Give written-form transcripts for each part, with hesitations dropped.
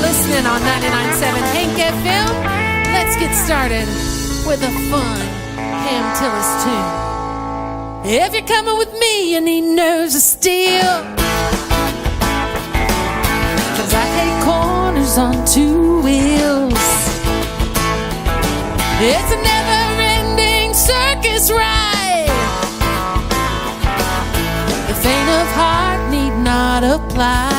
Listening on 99.7 Hank FM. Let's get started with a fun Ham Tillis tune. If you're coming with me, you need nerves of steel, 'cause I hate corners on two wheels. It's a never-ending circus ride. The faint of heart need not apply.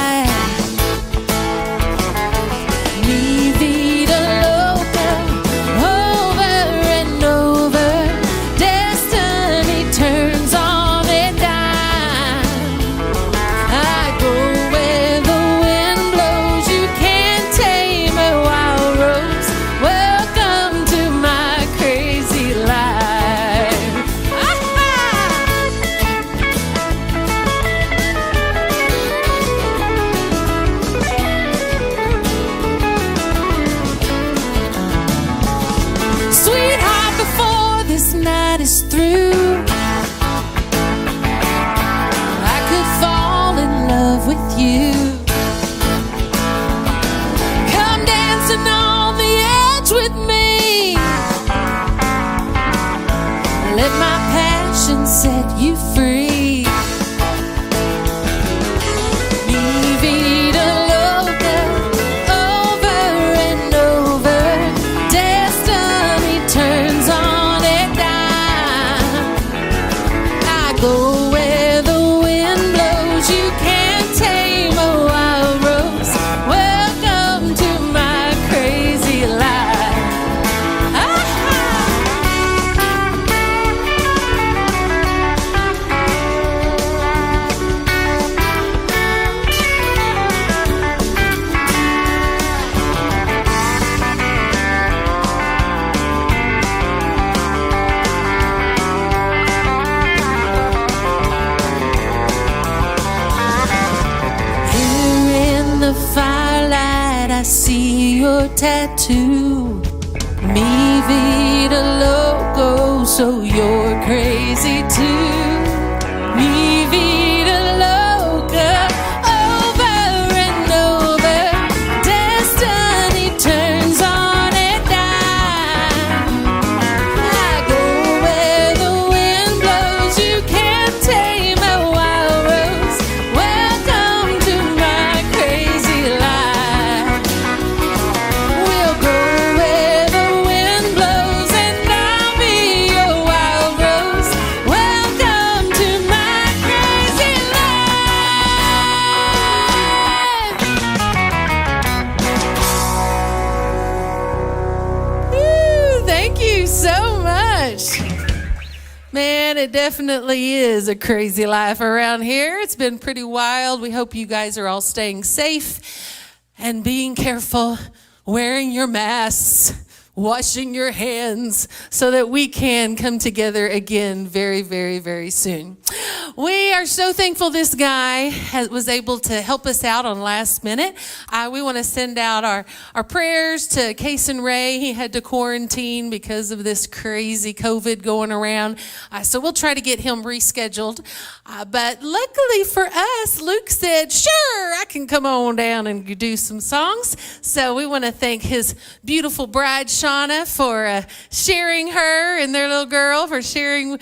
Set you free. Mi vida loca, over and over. Destiny turns on a dime. I go where the wind blows. You can't tame a wild rose. Welcome to my crazy life. I see your tattoo. Mi vida loco, so you're crazy too. Mi vida loca, over and over. Destiny turns on a dime. I go where the wind blows. You can't tame a wild rose. Welcome to my crazy life. Man, it definitely is a crazy life around here. It's been pretty wild. We hope you guys are all staying safe and being careful, wearing your masks, washing your hands, so that we can come together again very, very, very soon. We are so thankful this guy was able to help us out on last minute. We want to send out our prayers to Case and Ray. He had to quarantine because of this crazy COVID going around. So we'll try to get him rescheduled. But luckily for us, Luke said, sure, I can come on down and do some songs. So we want to thank his beautiful bride, Shauna, for sharing her and their little girl, for sharing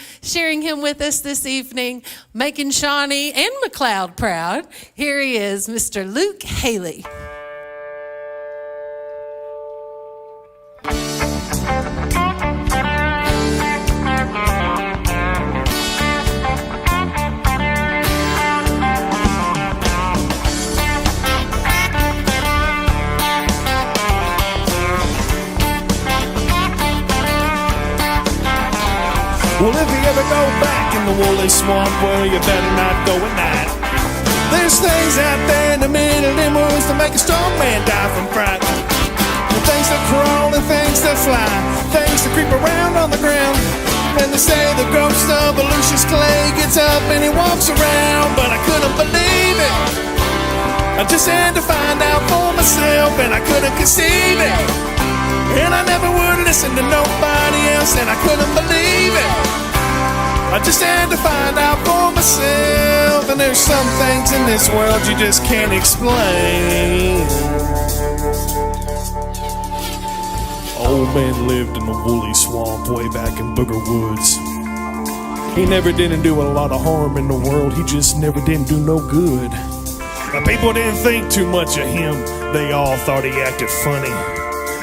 him with us this evening, making Shawnee and McLeod proud. Here he is, Mr. Luke Haley. Well, if you ever go back in the woolly swamp, well, you better not go at night. There's things out there in the middle of them woods that make a strong man die from fright. And things that crawl and things that fly, things that creep around on the ground. And they say the ghost of Lucius Clay gets up and he walks around, but I couldn't believe it. I just had to find out for myself, and I couldn't conceive it. And I never would listen to nobody else, and I couldn't believe it. I just had to find out for myself, and there's some things in this world you just can't explain. Old man lived in the woolly swamp way back in Booger Woods. He never didn't do a lot of harm in the world, he just never didn't do no good. Now people didn't think too much of him, they all thought he acted funny.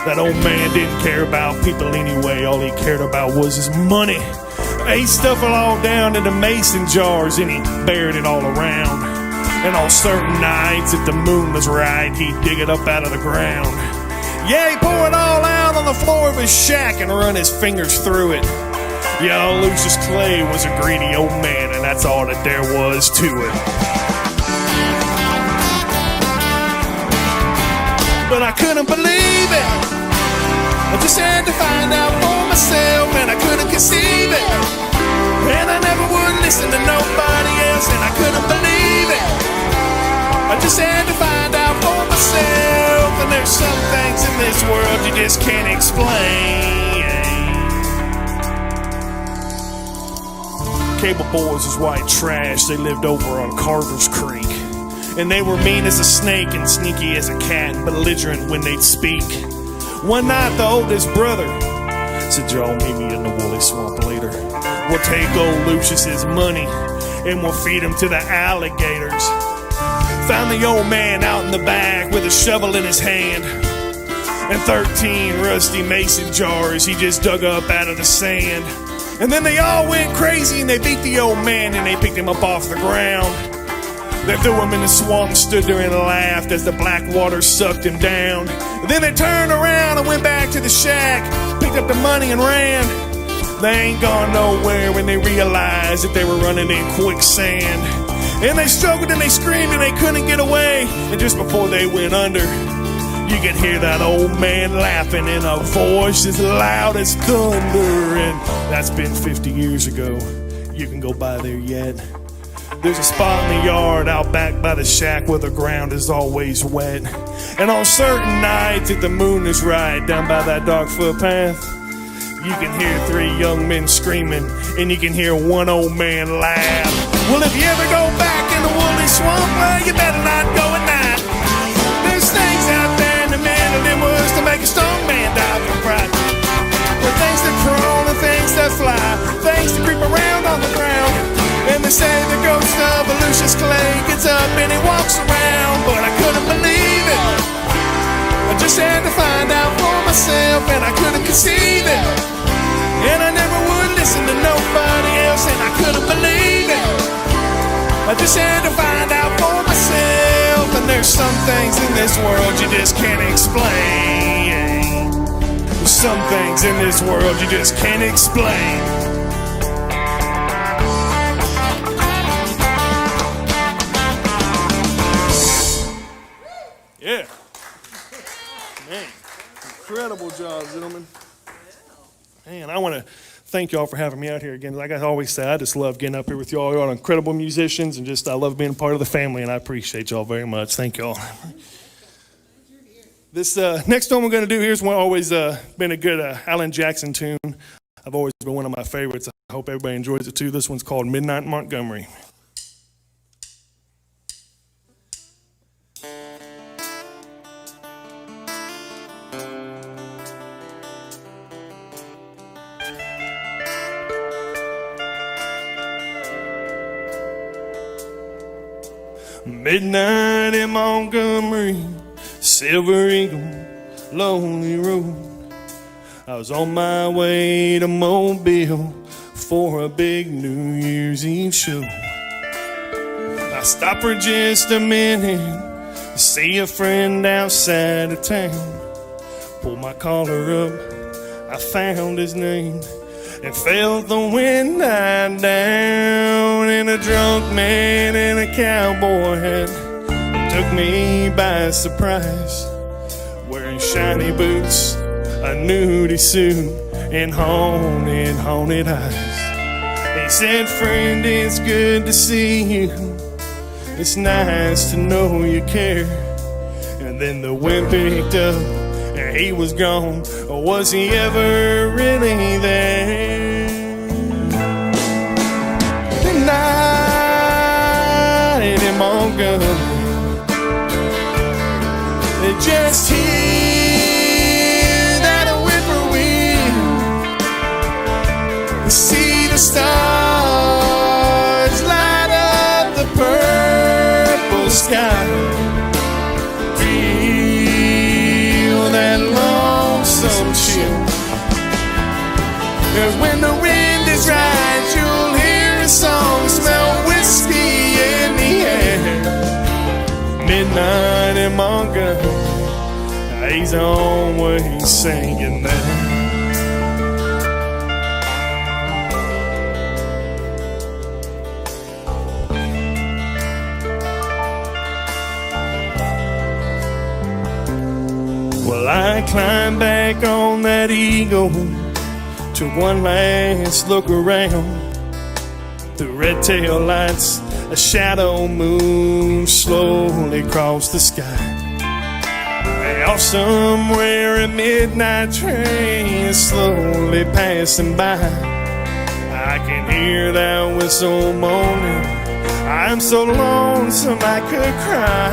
That old man didn't care about people anyway, all he cared about was his money. He stuffed it all down into mason jars and he buried it all around. And on certain nights, if the moon was right, he'd dig it up out of the ground. Yeah, he'd pour it all out on the floor of his shack and run his fingers through it. Yeah, Lucius Clay was a greedy old man, and that's all that there was to it. But I couldn't believe it. I just had to find out for myself, and I couldn't conceive it. And I never would listen to nobody else, and I couldn't believe it. I just had to find out for myself, and there's some things in this world you just can't explain. Cable boys was white trash, they lived over on Carver's Creek. And they were mean as a snake and sneaky as a cat, belligerent when they'd speak. One night the oldest brother said, y'all meet me in the woolly swamp later. We'll take old Lucius's money and we'll feed him to the alligators. Found the old man out in the back with a shovel in his hand and 13 rusty mason jars he just dug up out of the sand. And then they all went crazy and they beat the old man and they picked him up off the ground. They threw him in the swamp, stood there and laughed as the black water sucked him down. Then they turned around and went back to the shack, picked up the money and ran. They ain't gone nowhere when they realized that they were running in quicksand. And they struggled and they screamed and they couldn't get away. And just before they went under, you could hear that old man laughing in a voice as loud as thunder. And that's been 50 years ago. You can go by there yet. There's a spot in the yard out back by the shack where the ground is always wet. And on certain nights, if the moon is right, down by that dark footpath, you can hear 3 young men screaming, and you can hear one old man laugh. Well, if you ever go back in the woolly swamp, well, you better not go at night. There's things out there in the middle of them woods to make a strong man die from fright. The things that crawl and things that fly, things that creep around on the ground. And they say the ghost of Lucius Clay gets up and he walks around, but I couldn't believe it. I just had to find out for myself, and I couldn't conceive it. And I never would listen to nobody else, and I couldn't believe it. I just had to find out for myself, and there's some things in this world you just can't explain. There's some things in this world you just can't explain. Yeah. Man, incredible job, gentlemen. Man, I want to thank y'all for having me out here again. Like I always say, I just love getting up here with y'all. Y'all are incredible musicians, and just I love being part of the family, and I appreciate y'all very much. Thank y'all. This next one we're going to do here is one always been a good Alan Jackson tune. I've always been one of my favorites. I hope everybody enjoys it too. This one's called Midnight in Montgomery. Midnight in Montgomery, Silver Eagle, lonely road. I was on my way to Mobile for a big New Year's Eve show. I stopped for just a minute to see a friend outside of town. Pulled my collar up, I found his name. and felt the wind die down, and a drunk man in a cowboy hat took me by surprise, wearing shiny boots, a nudie suit, and haunted eyes. He said, "Friend, it's good to see you. It's nice to know you care." And then the wind picked up and he was gone. Or was he ever really there? The night in Montgomery, just hear that whippoorwill, see the stars light up the purple sky, feel that lonesome chill. 'Cause when the wind is right, you'll hear a song, smell whiskey in the air. Midnight in Montgomery, he's always singing there. Well, I climbed back on that eagle, took one last look around. Through red tail lights, a shadow moved slowly across the sky. Off somewhere a midnight train is slowly passing by. I can hear that whistle moaning. I'm so lonesome I could cry.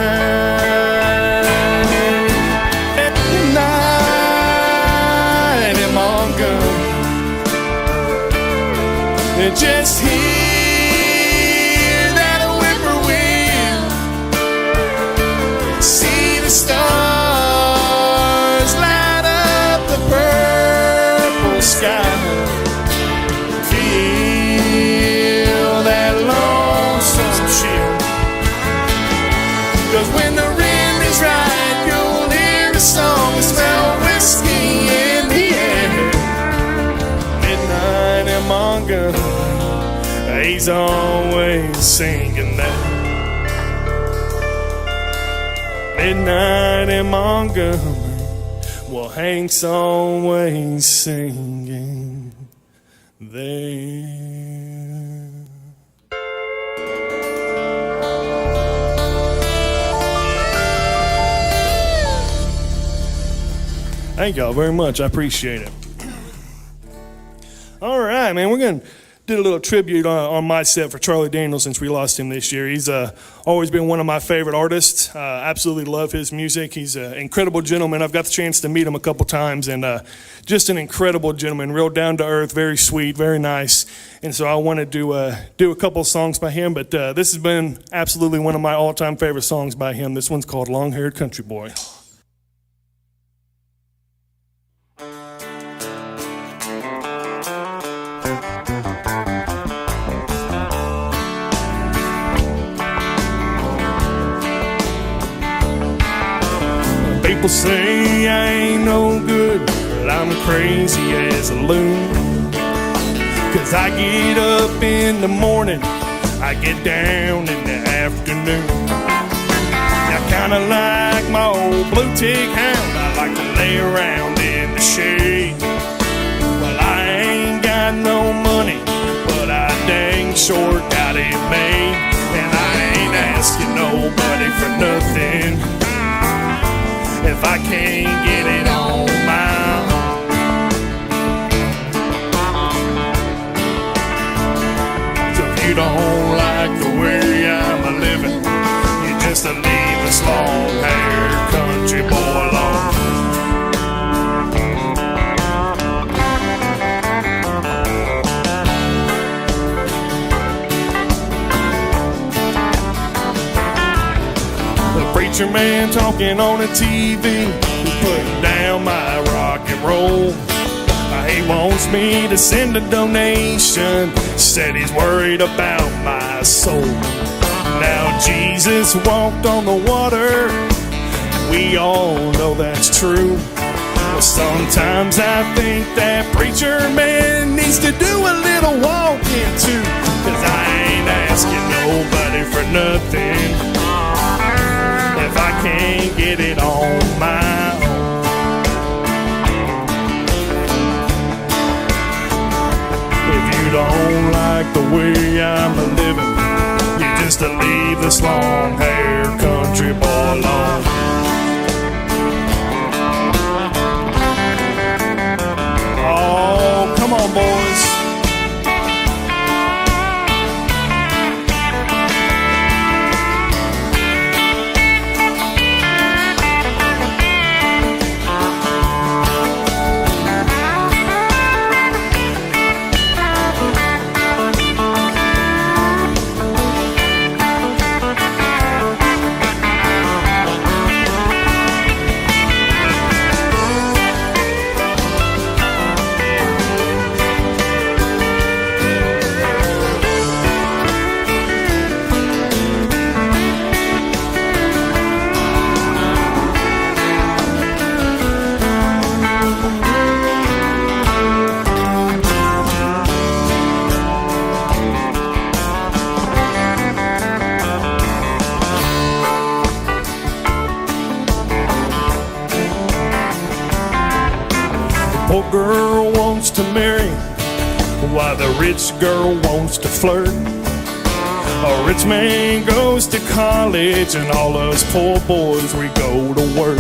At night in Montgomery, just hear that whippoorwill, see the stars light up the purple sky, feel that lonesome chill. 'Cause when the wind is right, you'll hear a song and smell whiskey in the air. Midnight in Montgomery, he's always singing that. Midnight in Montgomery, well, Hank's always singing there. Thank y'all very much. I appreciate it. All right, man, we're going to did a little tribute on my set for Charlie Daniels since we lost him this year. He's always been one of my favorite artists. Absolutely love his music. He's an incredible gentleman. I've got the chance to meet him a couple times, and just an incredible gentleman, real down to earth, very sweet, very nice. And so I wanted to do a couple songs by him, but this has been absolutely one of my all-time favorite songs by him. This one's called Long-Haired Country Boy. People say I ain't no good, but I'm crazy as a loon. 'Cause I get up in the morning, I get down in the afternoon. Now kinda like my old blue tick hound, I like to lay around in the shade. Well, I ain't got no money, but I dang sure got it made. And I ain't asking nobody for nothing if I can't get it on my own. So if you don't like the way I'm living, you just leave this long-haired country boy alone. Preacher man talking on the TV, putting down my rock and roll. He wants me to send a donation, said he's worried about my soul. Now Jesus walked on the water, we all know that's true. Well, Sometimes I think that preacher man needs to do a little walking too, 'cause I ain't asking nobody for nothing if I can't get it on my own. If you don't like the way I'm living, you just leave this long-haired country boy alone. Oh, come on, boys. Poor girl wants to marry, while the rich girl wants to flirt. A rich man goes to college, and all us poor boys, we go to work.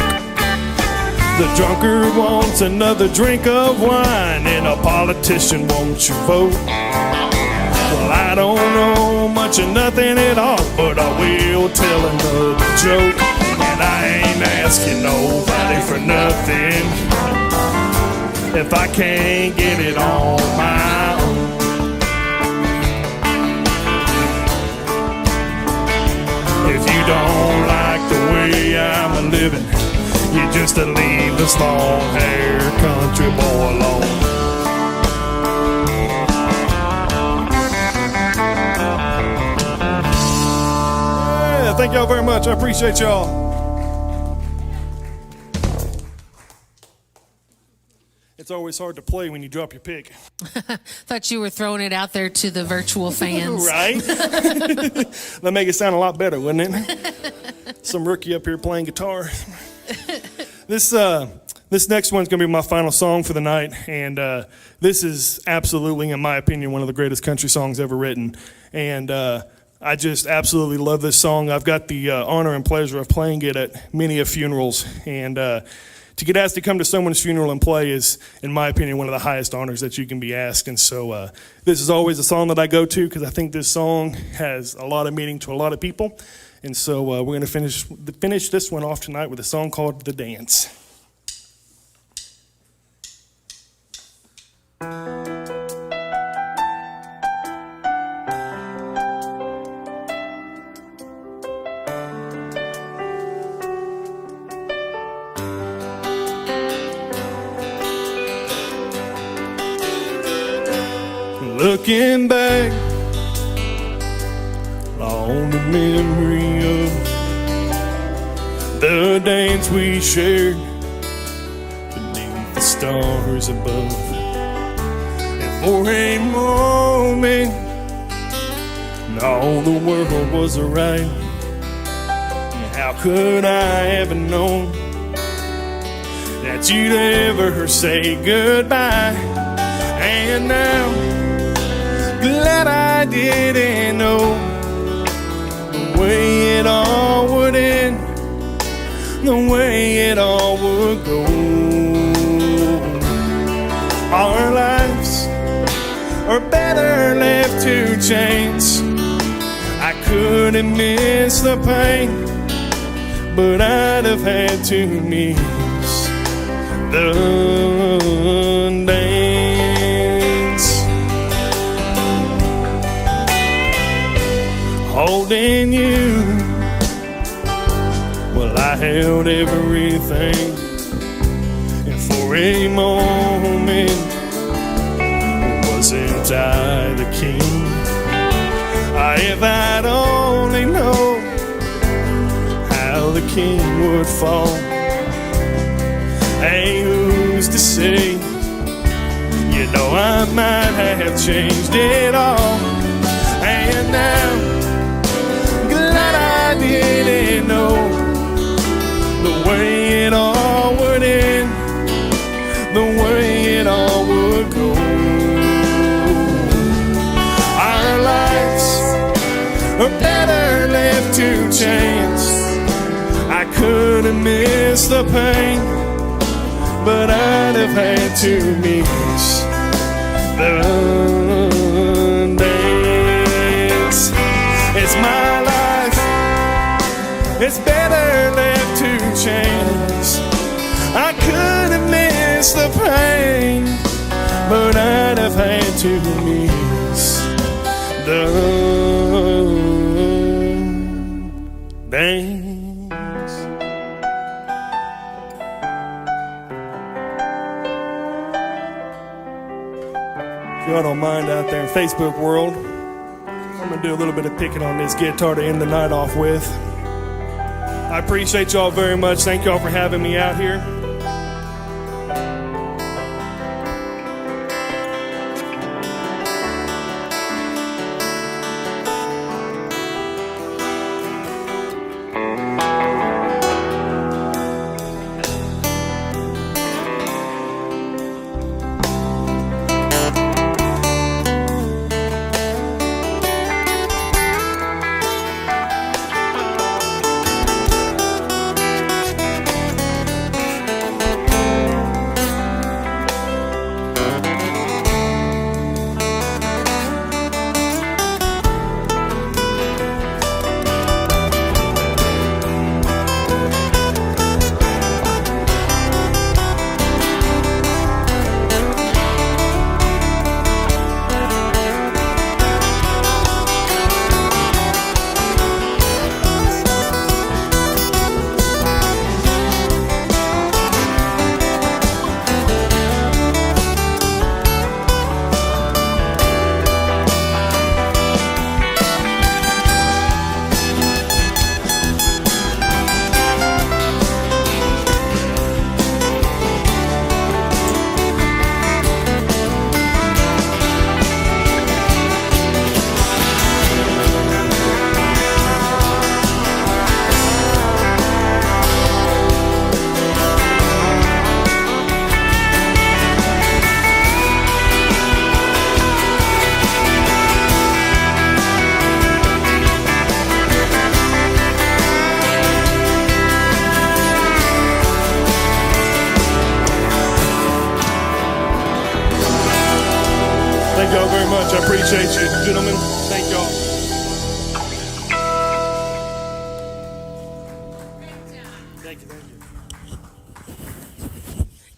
The drunkard wants another drink of wine, and a politician wants your vote. Well, I don't know much of nothing at all, but I will tell another joke. And I ain't asking nobody for nothing if I can't get it on my own. If you don't like the way I'm living, you just leave this long-haired country boy alone. Yeah, thank y'all very much. I appreciate y'all. It's always hard to play when you drop your pick. Thought you were throwing it out there to the virtual fans. Right? That'd make it sound a lot better, wouldn't it? Some rookie up here playing guitar. This next one's going to be my final song for the night, and this is absolutely, in my opinion, one of the greatest country songs ever written. And I just absolutely love this song. I've got the honor and pleasure of playing it at many of funerals, and to get asked to come to someone's funeral and play is, in my opinion, one of the highest honors that you can be asked. And so this is always a song that I go to because I think this song has a lot of meaning to a lot of people. And so we're going to finish this one off tonight with a song called The Dance. Looking back on the memory of the dance we shared beneath the stars above, and for a moment all the world was alright. How could I ever know that you'd ever say goodbye? And now glad I didn't know the way it all would end, the way it all would go. Our lives are better left to chance. I couldn't miss the pain, but I'd have had to miss the dance. Holding you, well, I held everything, and for a moment, wasn't I the king? If I'd only known how the king would fall. Hey, who's though I might have changed it all. And now, glad I didn't know the way it all would end, the way it all would go. Our lives are better left to chance. I could have missed the pain, but I'd have had to miss the dance. It's my life, it's better left to chance. I could have missed the pain, but I'd have had to miss the dance. If y'all don't mind out there in Facebook world, I'm going to do a little bit of picking on this guitar to end the night off with. I appreciate y'all very much. Thank y'all for having me out here. Thank y'all very much. I appreciate you, gentlemen. Thank y'all. Thank you.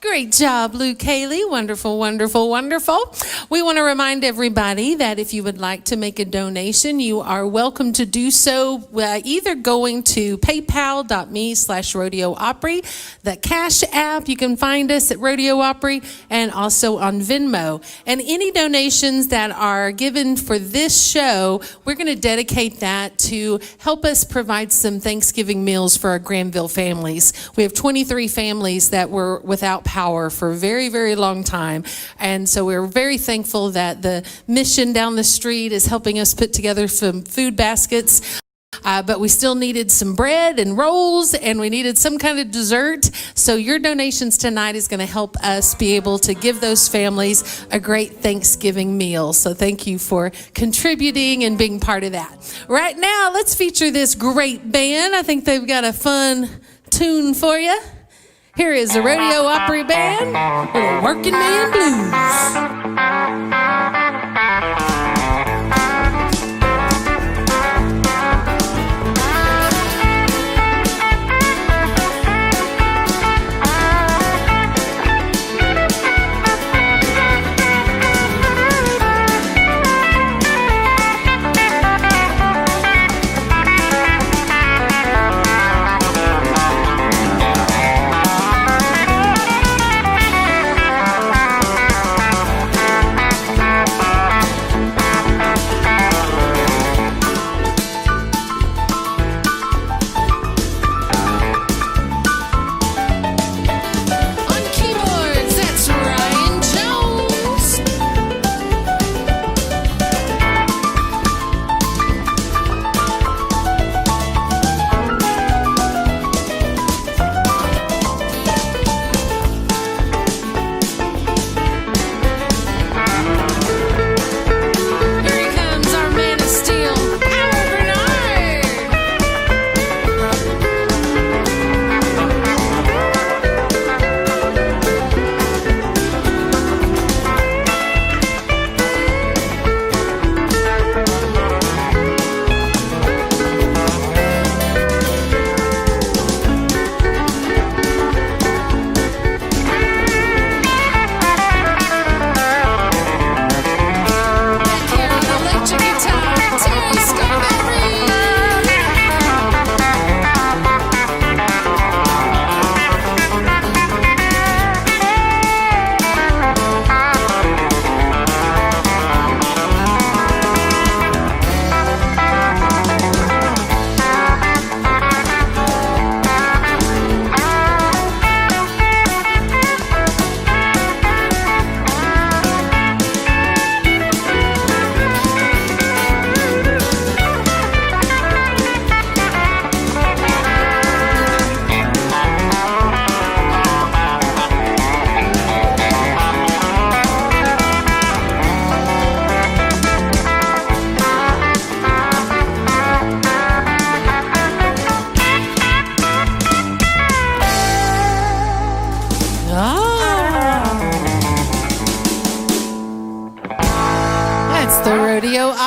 Great job, Luke Haley. Wonderful, wonderful, wonderful. We want to remind everybody that if you would like to make a donation, you are welcome to do so either going to paypal.me/RodeoOpry, the Cash App. You can find us at Rodeo Opry and also on Venmo. And any donations that are given for this show, we're going to dedicate that to help us provide some Thanksgiving meals for our Granville families. We have 23 families that were without power for a very, very long time. And so we're very thankful that the mission down the street is helping us put together some food baskets. But we still needed some bread and rolls, and we needed some kind of dessert. So your donations tonight is going to help us be able to give those families a great Thanksgiving meal. So thank you for contributing and being part of that. Right now, let's feature this great band. I think they've got a fun tune for you. Here is the Rodeo Opry Band with a Working Man Blues.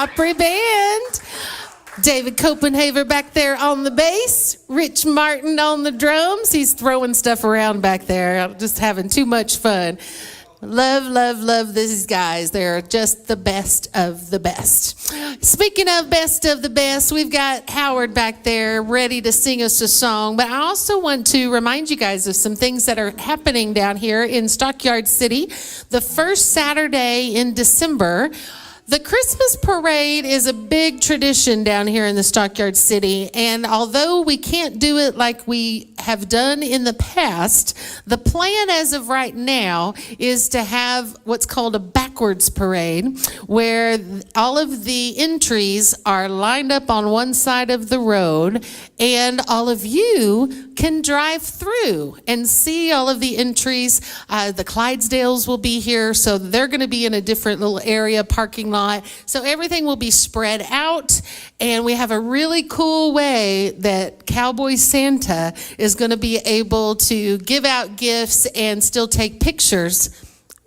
Opry Band. David Copenhaver back there on the bass. Rich Martin on the drums. He's throwing stuff around back there. Just having too much fun. Love, love, love these guys. They're just the best of the best. Speaking of best of the best, we've got Howard back there ready to sing us a song. But I also want to remind you guys of some things that are happening down here in Stockyards City. The first Saturday in December, the Christmas parade is a big tradition down here in the Stockyards City, and although we can't do it like we have done in the past, the plan as of right now is to have what's called a backwards parade, where all of the entries are lined up on one side of the road, and all of you can drive through and see all of the entries. The Clydesdales will be here, so they're going to be in a different little area, parking lot. So everything will be spread out, and we have a really cool way that Cowboy Santa is going to be able to give out gifts and still take pictures.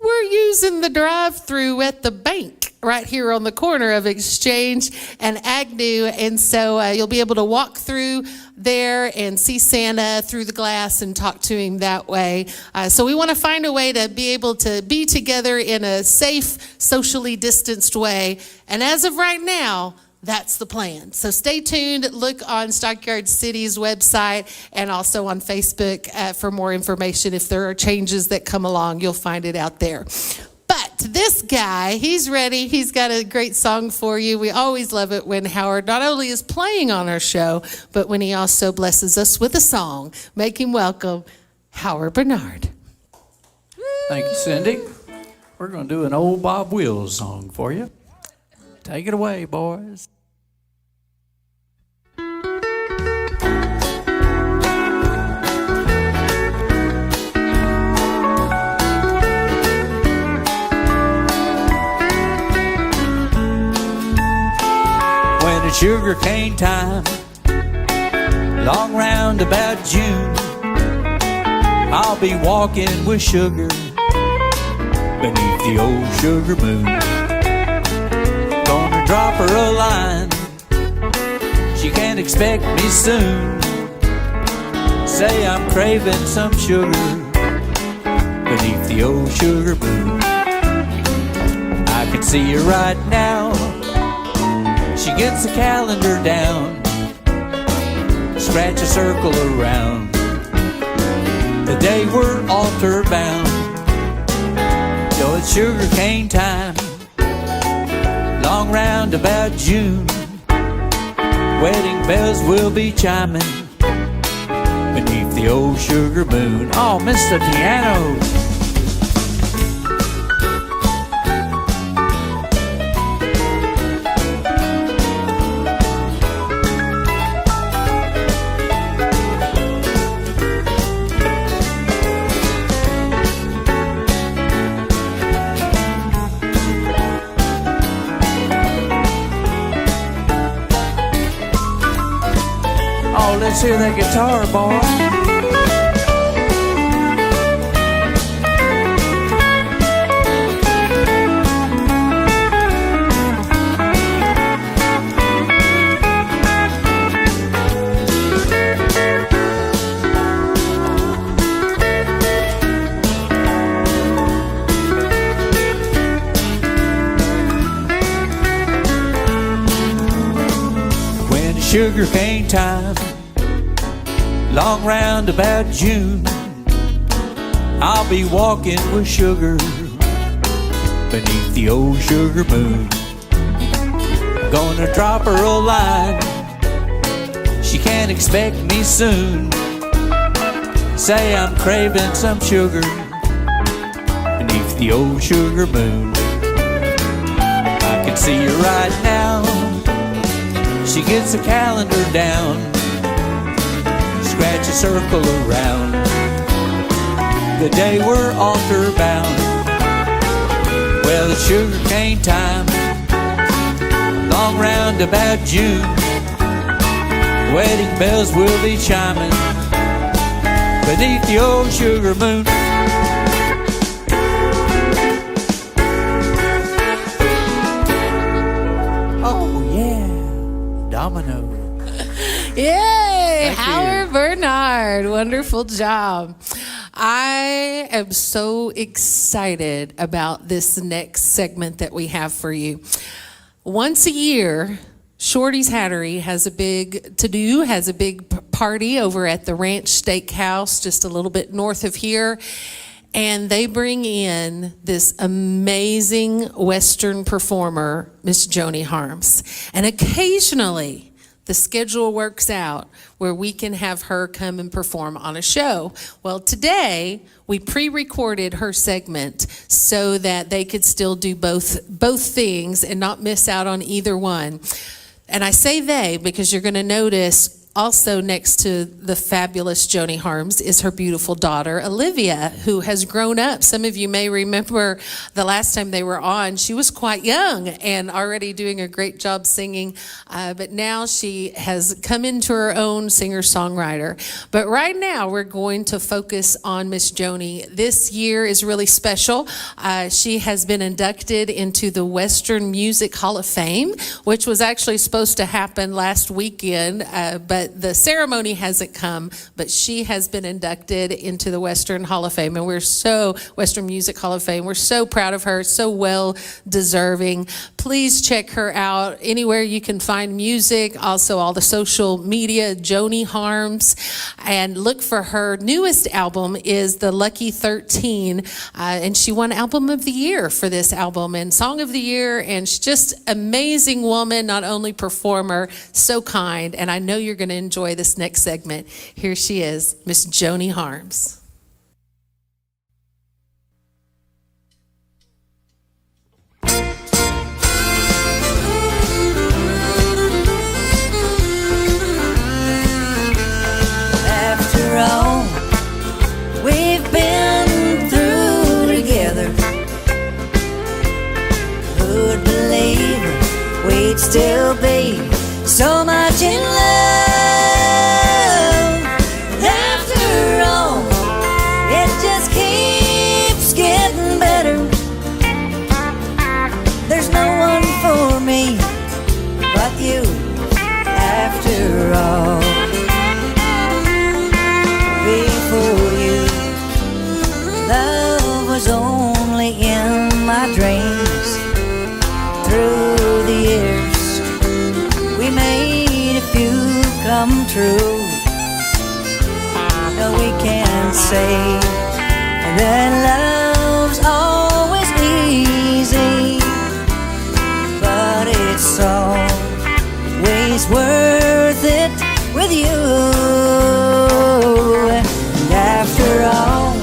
We're using the drive-through at the bank right here on the corner of Exchange and Agnew, and so you'll be able to walk through there and see Santa through the glass and talk to him that way. So we want to find a way to be able to be together in a safe, socially distanced way, and as of right now, that's the plan. So stay tuned. Look on Stockyards City's website and also on Facebook for more information. If there are changes that come along, you'll find it out there. But this guy, he's ready. He's got a great song for you. We always love it when Howard not only is playing on our show, but when he also blesses us with a song. Make him welcome, Howard Bernard. Thank you, Cindy. We're going to do an old Bob Wills song for you. Take it away, boys. When it's sugar cane time, long round about June, I'll be walking with sugar beneath the old sugar moon. Gonna drop her a line, she can't expect me soon. Say I'm craving some sugar beneath the old sugar moon. I can see her right now, she gets the calendar down, scratch a circle around the day we're altar bound. Yo, it's sugar cane time, long round about June. Wedding bells will be chiming beneath the old sugar moon. Oh, Mr. Piano. Let's hear that guitar, boy. When it's sugar cane time, long round about June, I'll be walking with sugar beneath the old sugar moon. Gonna drop her a line, she can't expect me soon. Say I'm craving some sugar beneath the old sugar moon. I can see her right now, she gets the calendar down, scratch a circle around the day we're altar bound. Well, it's sugar cane time, long round about June. Wedding bells will be chiming beneath the old sugar moon. Domino. Yay! Thank you. Howard Bernard. Wonderful job. I am so excited about this next segment that we have for you. Once a year, Shorty's Hattery has a big to-do, has a big party over at the Ranch Steakhouse just a little bit north of here. And they bring in this amazing Western performer, Miss Joni Harms. And occasionally, the schedule works out where we can have her come and perform on a show. Well, today, we pre-recorded her segment so that they could still do both things and not miss out on either one. And I say they because you're going to notice also next to the fabulous Joni Harms is her beautiful daughter, Olivia, who has grown up. Some of you may remember the last time they were on, she was quite young and already doing a great job singing. But now she has come into her own singer-songwriter. But right now, we're going to focus on Miss Joni. This year is really special. She has been inducted into the Western Music Hall of Fame, which was actually supposed to happen last weekend, but the ceremony hasn't come, but she has been inducted into the Western Hall of Fame, and Western Music Hall of Fame, we're so proud of her, so well deserving. Please check her out anywhere you can find music, also all the social media, Joni Harms, and look for her newest album is The Lucky 13, and she won Album of the Year for this album and Song of the Year, and she's just amazing woman, not only performer, so kind, and I know you're going to enjoy this next segment. Here she is, Miss Joni Harms. After all we've been through together, who'd believe we'd still be so much in love? After all, it just keeps getting better. There's no one for me but you. After all, before you, love was only in my dreams. Through the years, we made a few come true. No, we can't say that love's always easy, but it's always worth it with you. And after all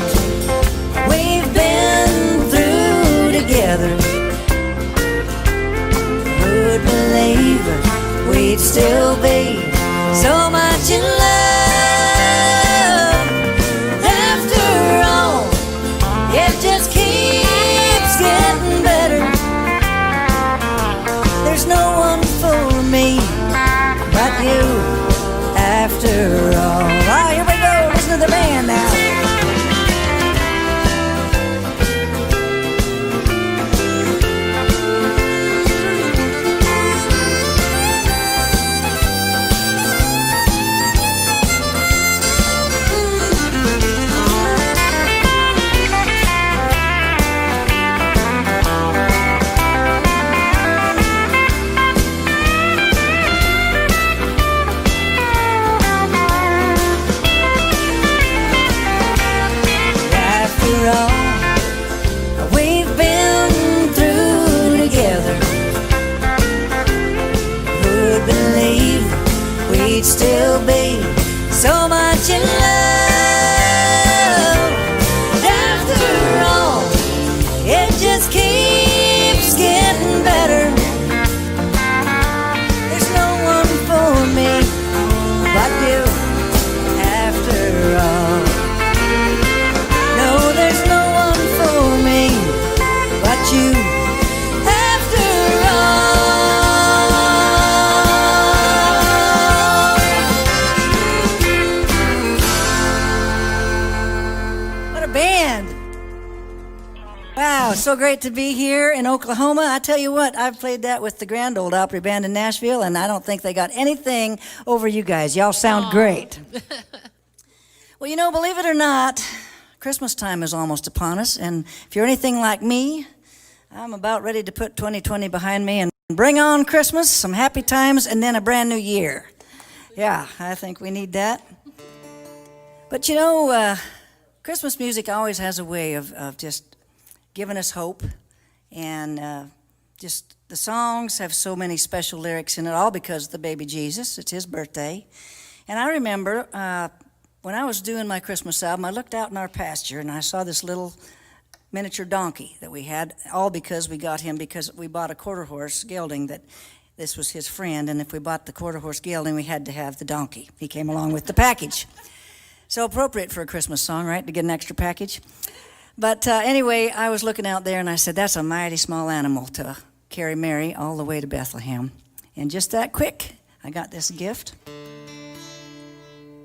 we've been through together, who'd believe we'd still be so much in love? After all, it just keeps getting better. There's no one for me but you. After all, oh, here we go, listen to the band now. We've been through together, who'd believe we'd still be so much in love? After all, it just keeps getting better. There's no one for me but you. After all, no, there's no one for me but you. After all, so great to be here in Oklahoma. I tell you what, I've played that with the Grand Ole Opry Band in Nashville, and I don't think they got anything over you guys. Y'all sound great. Well, you know, believe it or not, Christmas time is almost upon us, and if you're anything like me, I'm about ready to put 2020 behind me and bring on Christmas, some happy times, and then a brand new year. Yeah, I think we need that. But you know, Christmas music always has a way of just giving us hope, and just the songs have so many special lyrics in it, all because of the baby Jesus. It's his birthday. And I remember when I was doing my Christmas album, I looked out in our pasture and I saw this little miniature donkey that we had, all because we got him because we bought a quarter horse gelding that this was his friend, and if we bought the quarter horse gelding, we had to have the donkey. He came along with the package. So appropriate for a Christmas song, right, to get an extra package. But anyway, I was looking out there and I said, that's a mighty small animal to carry Mary all the way to Bethlehem. And just that quick, I got this gift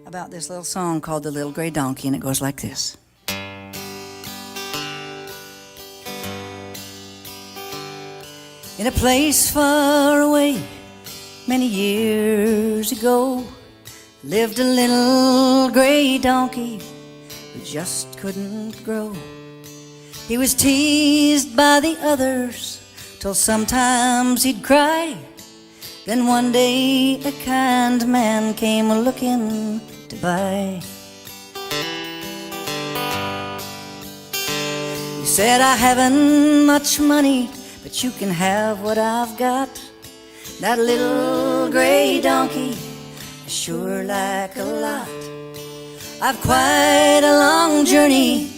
about this little song called The Little Gray Donkey, and it goes like this. In a place far away, many years ago, lived a little gray donkey who just couldn't grow. He was teased by the others till sometimes he'd cry. Then one day a kind man came looking to buy. He said, I haven't much money, but you can have what I've got. That little gray donkey I sure like a lot. I've quite a long journey,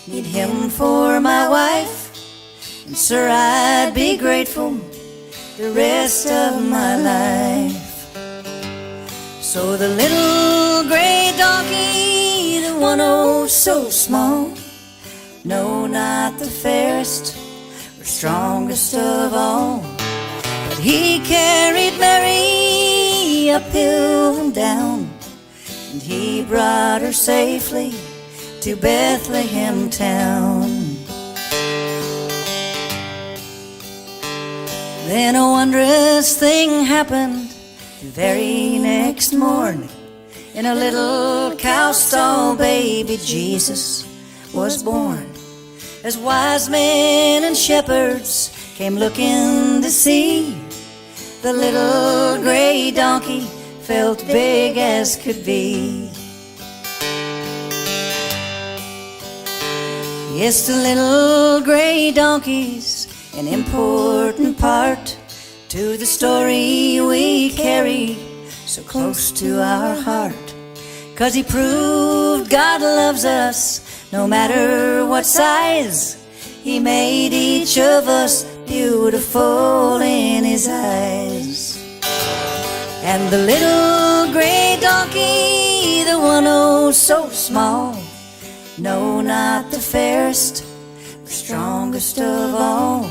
need him for my wife, and sir, I'd be grateful the rest of my life. So the little gray donkey, the one oh so small, no, not the fairest or strongest of all, but he carried Mary uphill and down, and he brought her safely to Bethlehem town. Then a wondrous thing happened the very next morning. In a little cow stall, baby Jesus was born. As wise men and shepherds came looking to see, the little gray donkey felt big as could be. Yes, the little gray donkey's an important part to the story we carry so close to our heart. 'Cause he proved God loves us no matter what size. He made each of us beautiful in his eyes. And the little gray donkey, the one oh so small, no, not the fairest or strongest of all,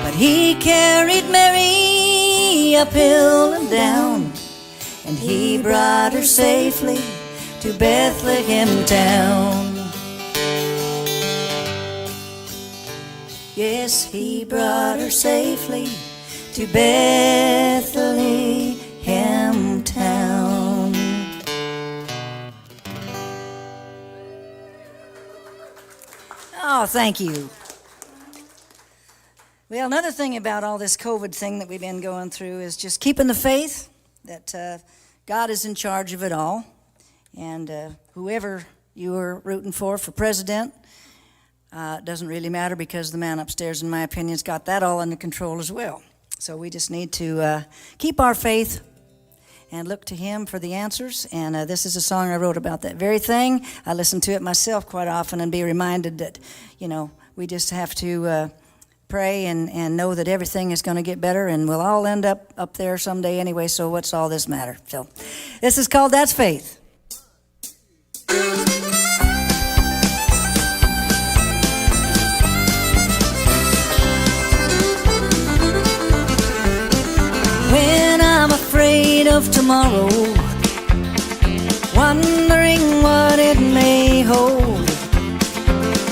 but he carried Mary uphill and down, and he brought her safely to Bethlehem town. Yes, he brought her safely to Bethlehem town. Oh, thank you. Well, another thing about all this COVID thing that we've been going through is just keeping the faith that God is in charge of it all. And whoever you are rooting for president, it doesn't really matter, because the man upstairs, in my opinion, has got that all under control as well. So we just need to keep our faith and look to him for the answers. And this is a song I wrote about that very thing. I listen to it myself quite often and be reminded that, you know, we just have to pray and know that everything is going to get better, and we'll all end up there someday anyway, so what's all this matter? So this is called That's Faith. When I'm afraid of tomorrow, wondering what it may hold,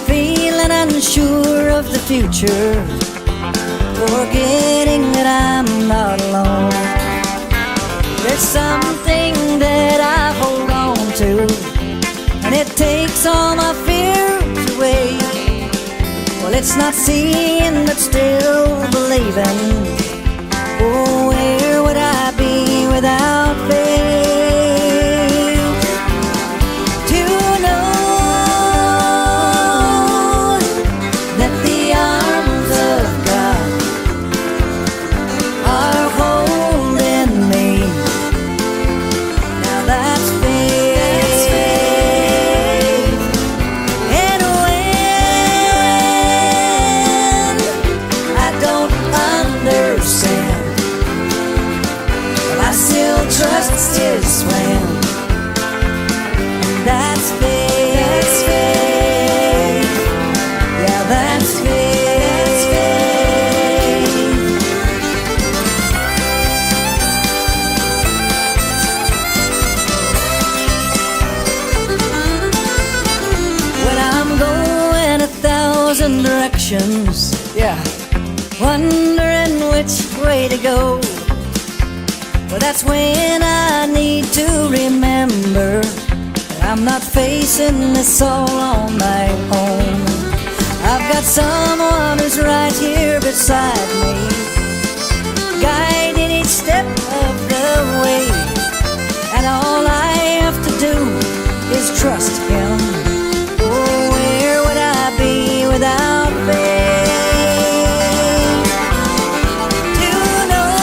feeling and unsure of the future, forgetting that I'm not alone. There's something that I hold on to, and it takes all my fears away. Well, it's not seeing but still believing. Oh, where would I be without faith? To know that the arms of God are holding me. Now that's faith. And when I don't understand, well, I still trust His plan. And that's faith. That's faith. Yeah, that's faith. When I'm going 1,000 directions, yeah, wondering which way to go, well, that's when I need to remember that I'm not facing this all on my own. I've got someone who's right here beside me, guiding each step of the way. And all I have to do is trust Him. Oh, where would I be without faith? To know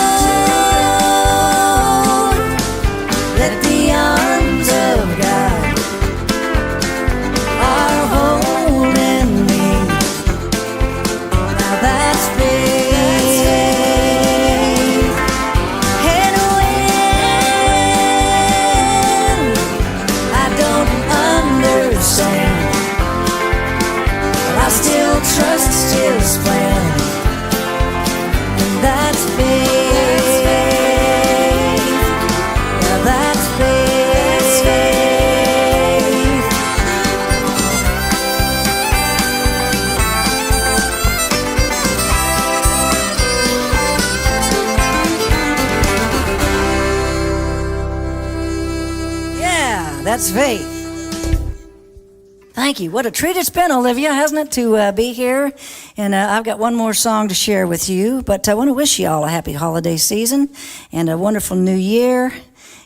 that the arms of God are holding me. Now that's faith. And when I don't understand, well, I still trust His plan. And that's faith. Yeah, that's faith. Yeah, that's faith. Thank you. What a treat it's been, Olivia, hasn't it, to be here? And I've got one more song to share with you, but I want to wish you all a happy holiday season and a wonderful new year.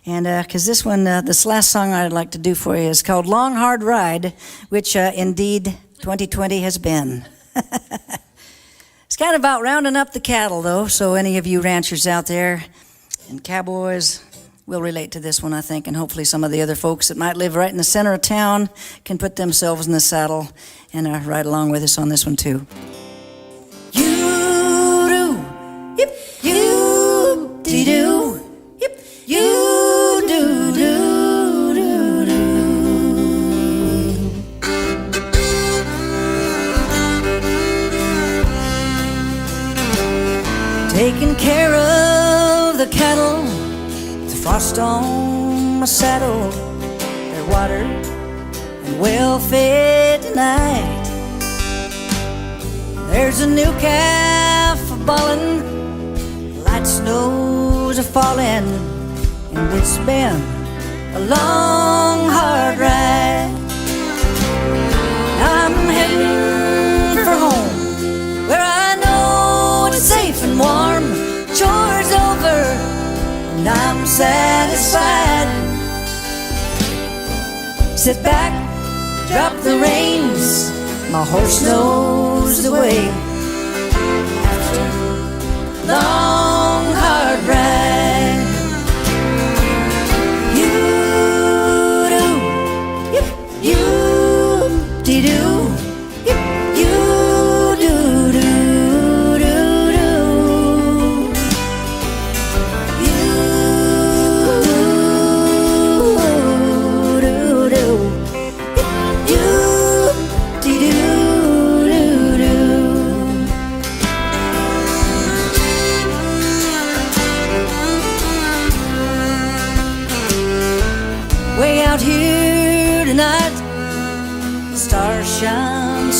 And because this last song I'd like to do for you is called Long Hard Ride, which indeed 2020 has been. It's kind of about rounding up the cattle, though, so any of you ranchers out there and cowboys will relate to this one, I think, and hopefully some of the other folks that might live right in the center of town can put themselves in the saddle and ride along with us on this one, too. You do, yip, you do, yip, you do, do, do, do. Taking care of the cattle, frost on my saddle, they're watered and well fed tonight. There's a new calf a-bawling, light snows are falling, and it's been a long, hard ride. I'm heading for home, where I know it's safe and warm, chores over, and I'm satisfied. Sit back, drop the reins, my horse knows the way. After a long, hard ride, you do, yip, you dee-doo, yip, you do-do.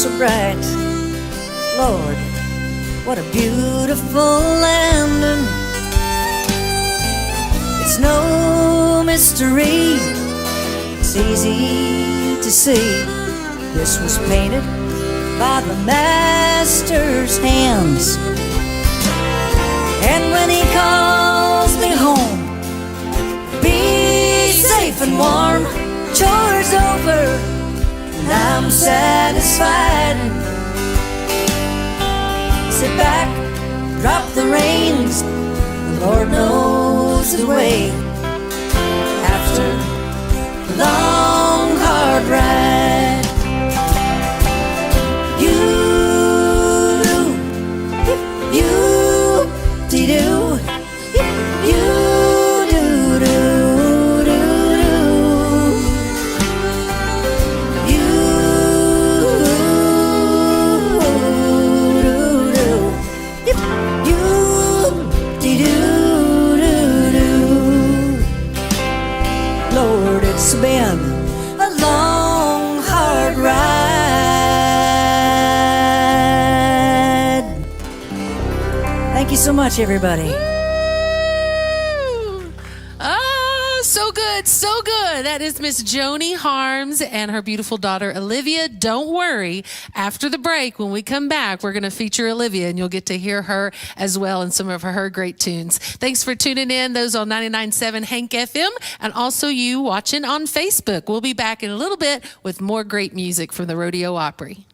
so bright. Lord, what a beautiful land. And it's no mystery, it's easy to see. This was painted by the master's hands. And when he calls me home, be safe and warm, chores over, and I'm satisfied. Sit back, drop the reins, the Lord knows the way. After a long, hard ride, you-dee-doo, Lord, it's been a long, hard ride. Thank you so much, everybody. Oh, so good, so good. That is Miss Joni Harms and her beautiful daughter, Olivia. Don't worry. After the break, when we come back, we're going to feature Olivia, and you'll get to hear her as well and some of her great tunes. Thanks for tuning in, those on 99.7 Hank FM, and also you watching on Facebook. We'll be back in a little bit with more great music from the Rodeo Opry.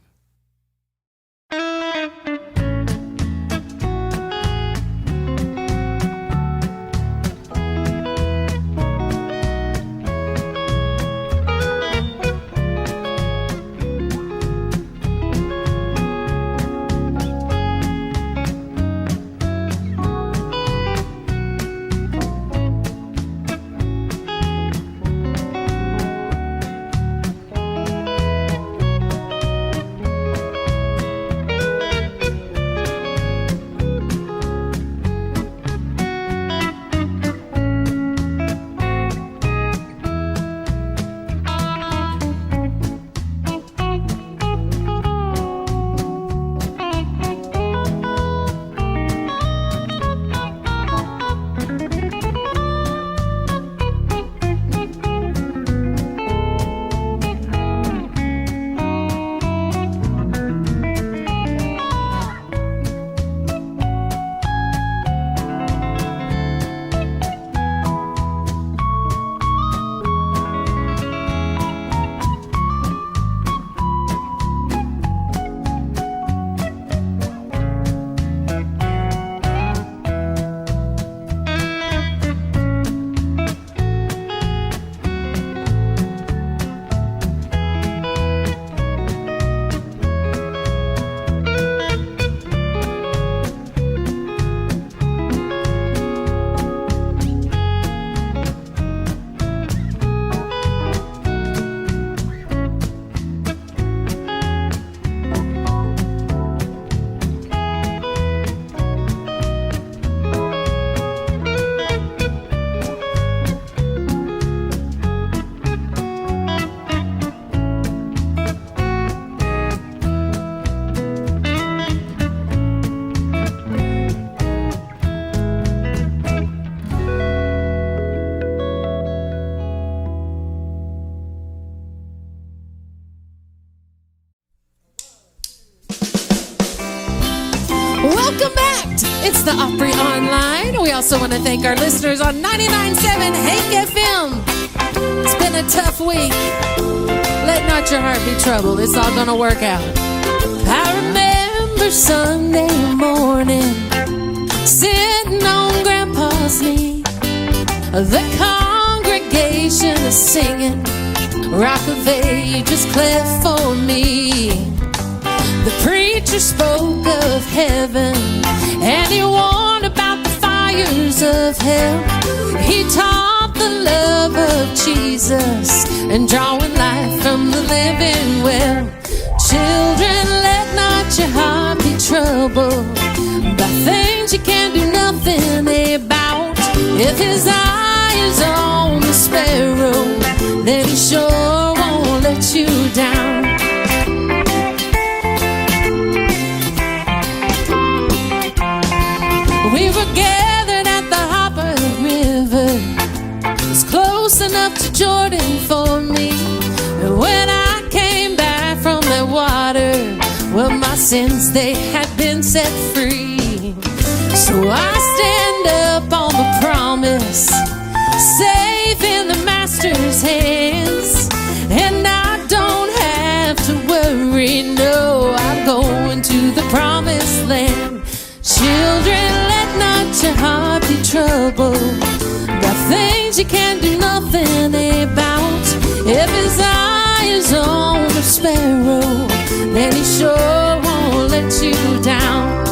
Welcome back. It's the Opry Online. We also want to thank our listeners on 99.7 Hank FM. It's been a tough week. Let not your heart be troubled. It's all going to work out. I remember Sunday morning, sitting on Grandpa's knee. The congregation is singing Rock of Ages cleft for me. The preacher spoke of heaven, and he warned about the fires of hell. He taught the love of Jesus and drawing life from the living well. Children, let not your heart be troubled by things you can't do nothing about. If his eye is on the sparrow, then he sure won't let you down. went up to Jordan for me. And when I came back from the water, well, my sins, they had been set free. So I stand up on the promise, safe in the Master's hands. And I don't have to worry, no, I'm going to the promised land. Children, let not your heart be troubled by things you can't do nothing about. If his eye is on the sparrow, then he sure won't let you down.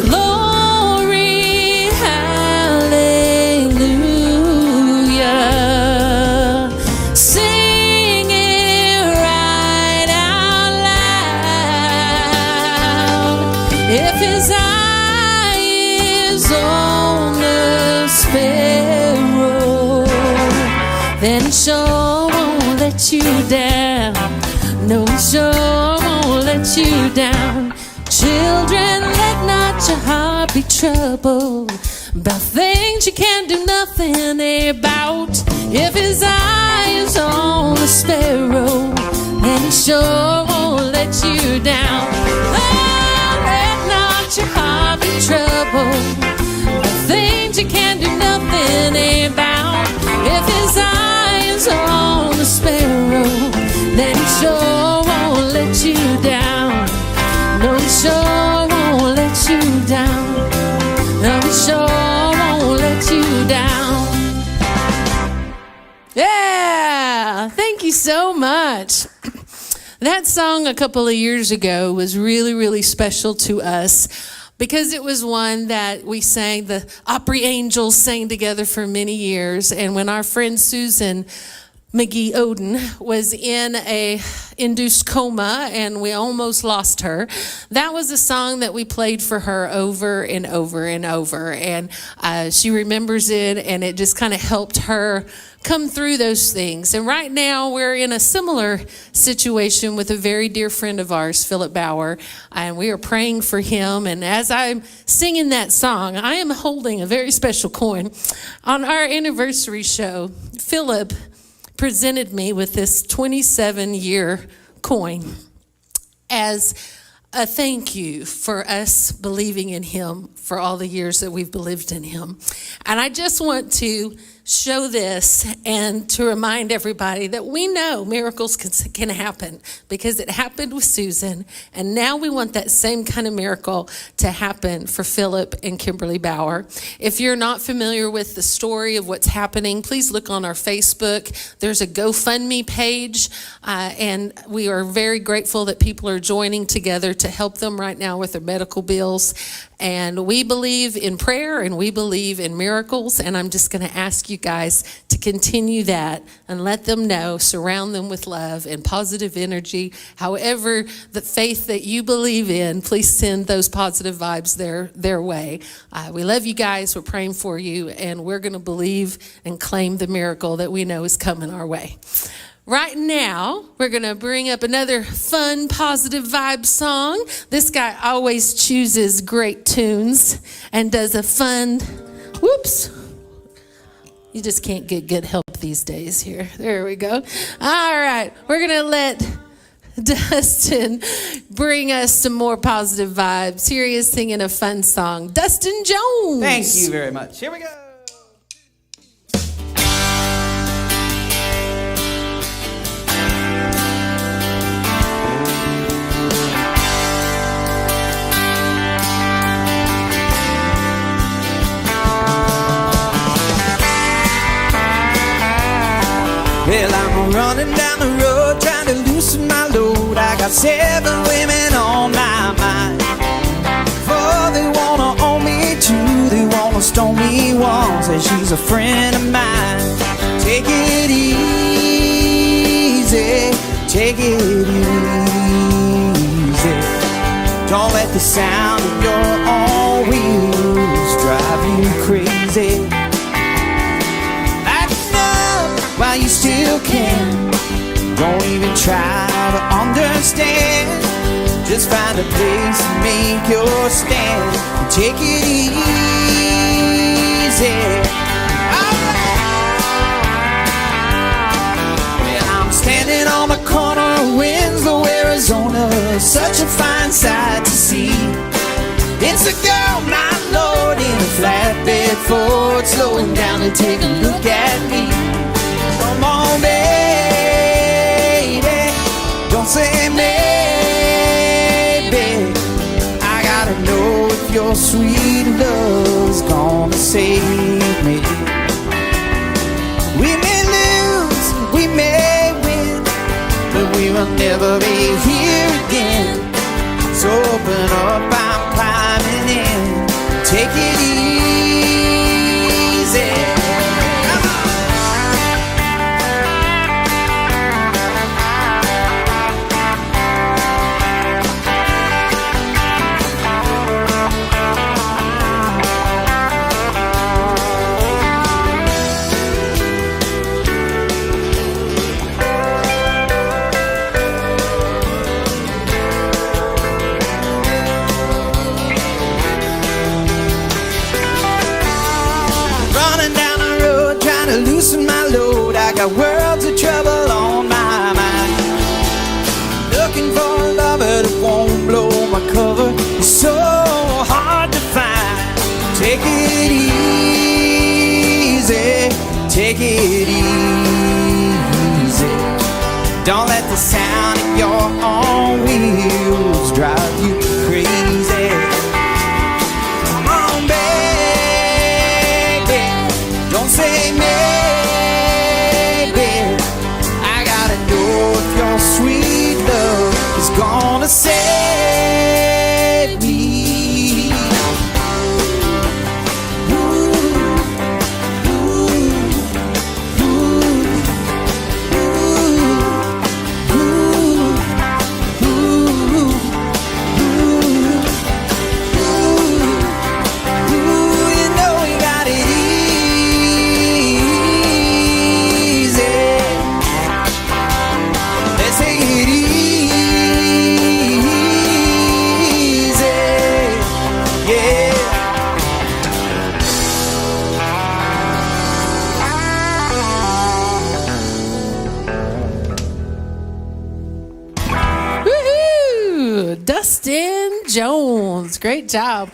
Glory, hallelujah. Sing it right out loud. If his eye is on the sparrow, then he sure won't let you down. No, he sure won't let you down. Children, let not your heart be troubled about things you can't do nothing about. If his eye is on the sparrow, then he sure won't let you down. Oh, let not your heart be troubled about things you can't do nothing about. If his eye is on the sparrow, then he sure won't let you down. No, he sure won't let you down. No, he sure won't let you down. Yeah, thank you so much. That song a couple of years ago was really, really special to us because it was one that we sang, the Opry Angels sang together for many years. And when our friend Susan McGee Oden was in a induced coma and we almost lost her, that was a song that we played for her over and over and over. And she remembers it, and it just kind of helped her come through those things. And right now we're in a similar situation with a very dear friend of ours, Philip Bauer, and we are praying for him. And as I'm singing that song, I am holding a very special coin. On our anniversary show, Philip presented me with this 27-year coin as a thank you for us believing in him for all the years that we've believed in him. And I just want to show this and to remind everybody that we know miracles can happen because it happened with Susan, and now we want that same kind of miracle to happen for Philip and Kimberly Bauer. If you're not familiar with the story of what's happening, please look on our Facebook. There's a GoFundMe page, and we are very grateful that people are joining together to help them right now with their medical bills. And we believe in prayer and we believe in miracles, and I'm just going to ask you guys to continue that and let them know, surround them with love and positive energy. However, the faith that you believe in, please send those positive vibes their way. We love you guys. We're praying for you, and we're going to believe and claim the miracle that we know is coming our way. Right now, we're going to bring up another fun, positive vibe song. This guy always chooses great tunes and does a fun, whoops. You just can't get good help these days here. There we go. All right, we're going to let Dustin bring us some more positive vibes. Here he is singing a fun song. Dustin Jones. Thank you very much. Here we go. Well, I'm running down the road trying to loosen my load. I got 7 women on my mind. 4 they wanna own me, 2 they wanna stone me, 1 says she's a friend of mine. Take it easy, take it easy. Don't let the sound of your own wheels drive you crazy. While you still can, don't even try to understand. Just find a place and make your stand and take it easy. Alright. such a fine sight to see. It's a girl, my lord, in a flatbed Ford, slowing down to take a look at me. Come on, baby, don't say maybe. I gotta know if your sweet love's gonna save me. We may lose, we may win, but we will never be here again. So open up, I'm climbing in. Take it easy. Come on. Loosen my load, I got worlds of trouble on my mind. Looking for a lover that won't blow my cover, it's so hard to find. Take it easy, take it easy. Don't let the sound of your own wheels drive you crazy. Come on, baby, don't say maybe. I gotta know if your sweet love is gonna save me. Ooh, ooh, ooh, ooh, ooh, ooh, ooh, you know you got it easy. Let's take it easy, yeah. Woohoo! Dustin Jones. Great job.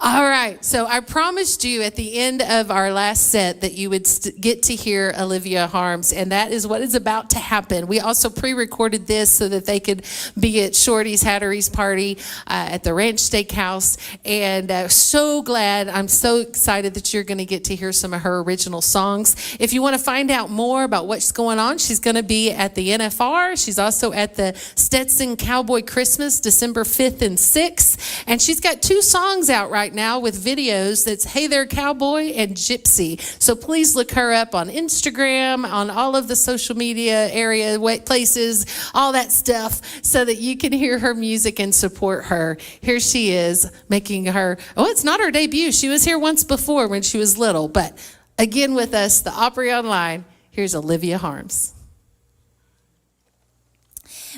All right. So I promised you at the end of our last set that you would get to hear Olivia Harms, and that is what is about to happen. We also pre-recorded this so that they could be at Shorty's Hattery's party at the Ranch Steakhouse, and I'm so excited that you're going to get to hear some of her original songs. If you want to find out more about what's going on, she's going to be at the NFR. She's also at the Stetson Cowboy Christmas, December 5th and 6th, and she's got 2 songs out right now with videos. That's Hey There Cowboy and Gypsy. So please look her up on Instagram, on all of the social media area places, all that stuff, so that you can hear her music and support her. Here she is making her, it's not her debut. She was here once before when she was little, but again with us, the Opry Online. Here's Olivia Harms.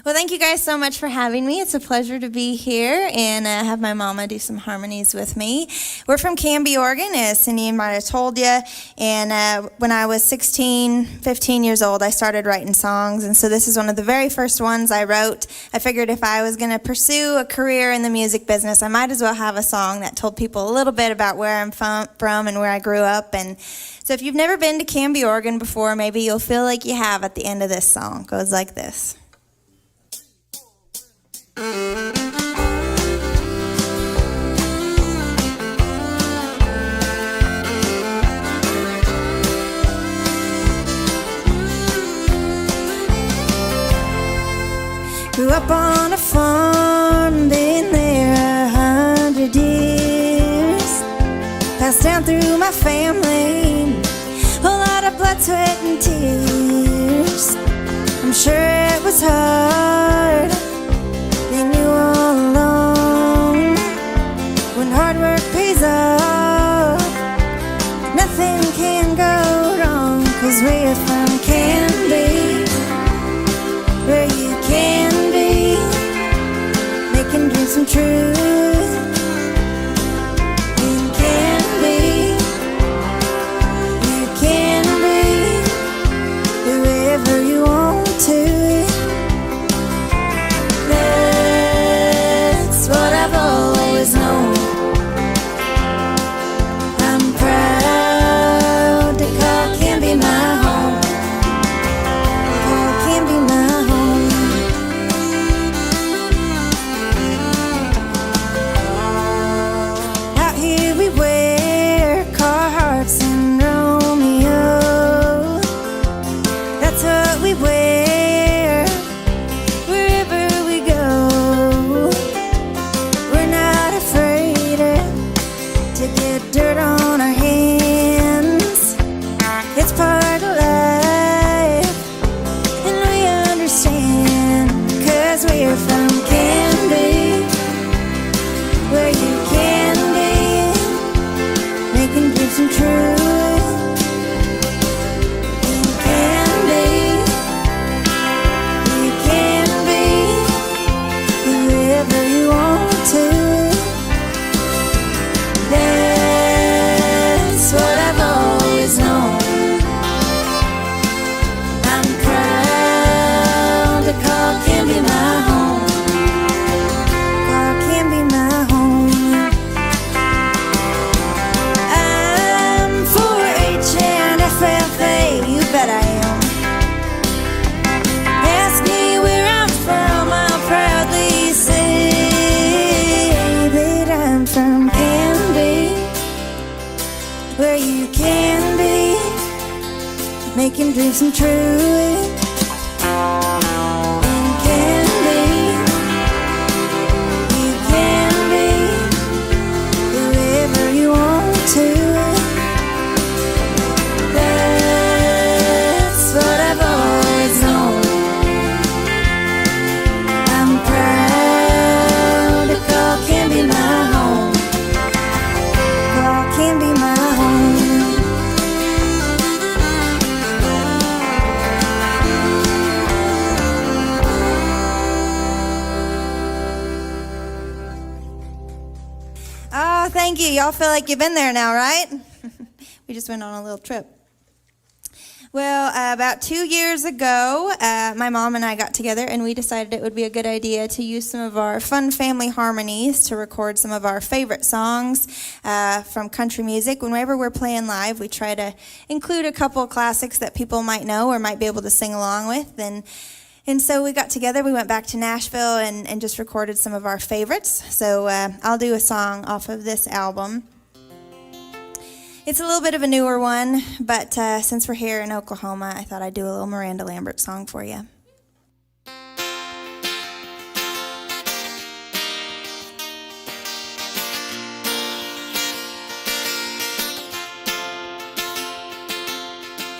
Well, thank you guys so much for having me. It's a pleasure to be here and have my mama do some harmonies with me. We're from Canby, Oregon, as Cindy might have told you. And when I was 15 years old, I started writing songs. And so this is one of the very first ones I wrote. I figured if I was going to pursue a career in the music business, I might as well have a song that told people a little bit about where I'm from and where I grew up. And so if you've never been to Canby, Oregon before, maybe you'll feel like you have at the end of this song. It goes like this. Grew up on a farm, been there 100 years. Passed down through my family, a lot of blood, sweat, and tears. I'm sure it was hard being you all alone. When hard work pays off, nothing can go wrong. 'Cause we're from Canby, where you can be, making dreams come true. You can be, you can be whoever you want to. Love making dreams come true. And can be, you can be whoever you want to. That's what I've always known. I'm proud to call Canby my home. Call Canby my home. Oh, thank you. Y'all feel like you've been there now, right? We just went on a little trip. Well, about 2 years ago, my mom and I got together and we decided it would be a good idea to use some of our fun family harmonies to record some of our favorite songs from country music. Whenever we're playing live, we try to include a couple classics that people might know or might be able to sing along with. And so we got together, we went back to Nashville and just recorded some of our favorites. So I'll do a song off of this album. It's a little bit of a newer one, but since we're here in Oklahoma, I thought I'd do a little Miranda Lambert song for you.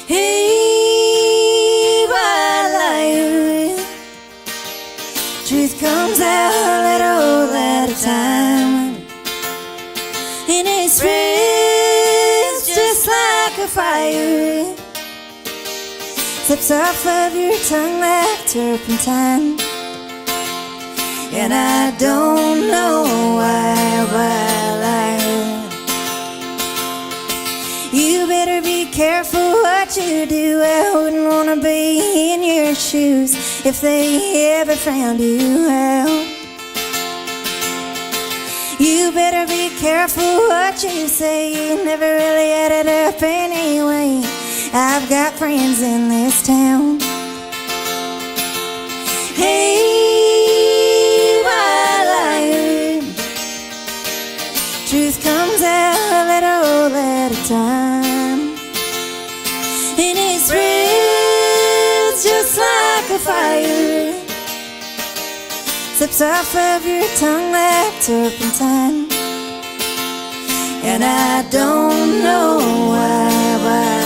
Hey, wildlife, truth comes out a little at a time, and it spreads just like a fire, slips off of your tongue like turpentine, and I don't know why, wildlife. You better be careful what you do. I wouldn't want to be in your shoes if they ever found you out. You better be careful what you say. You never really added up anyway. I've got friends in this town. Hey, wildlife, truth comes out a little at a time, and it spreads just like a fire, slips off of your tongue like turpentine, and I don't know why, wildlife.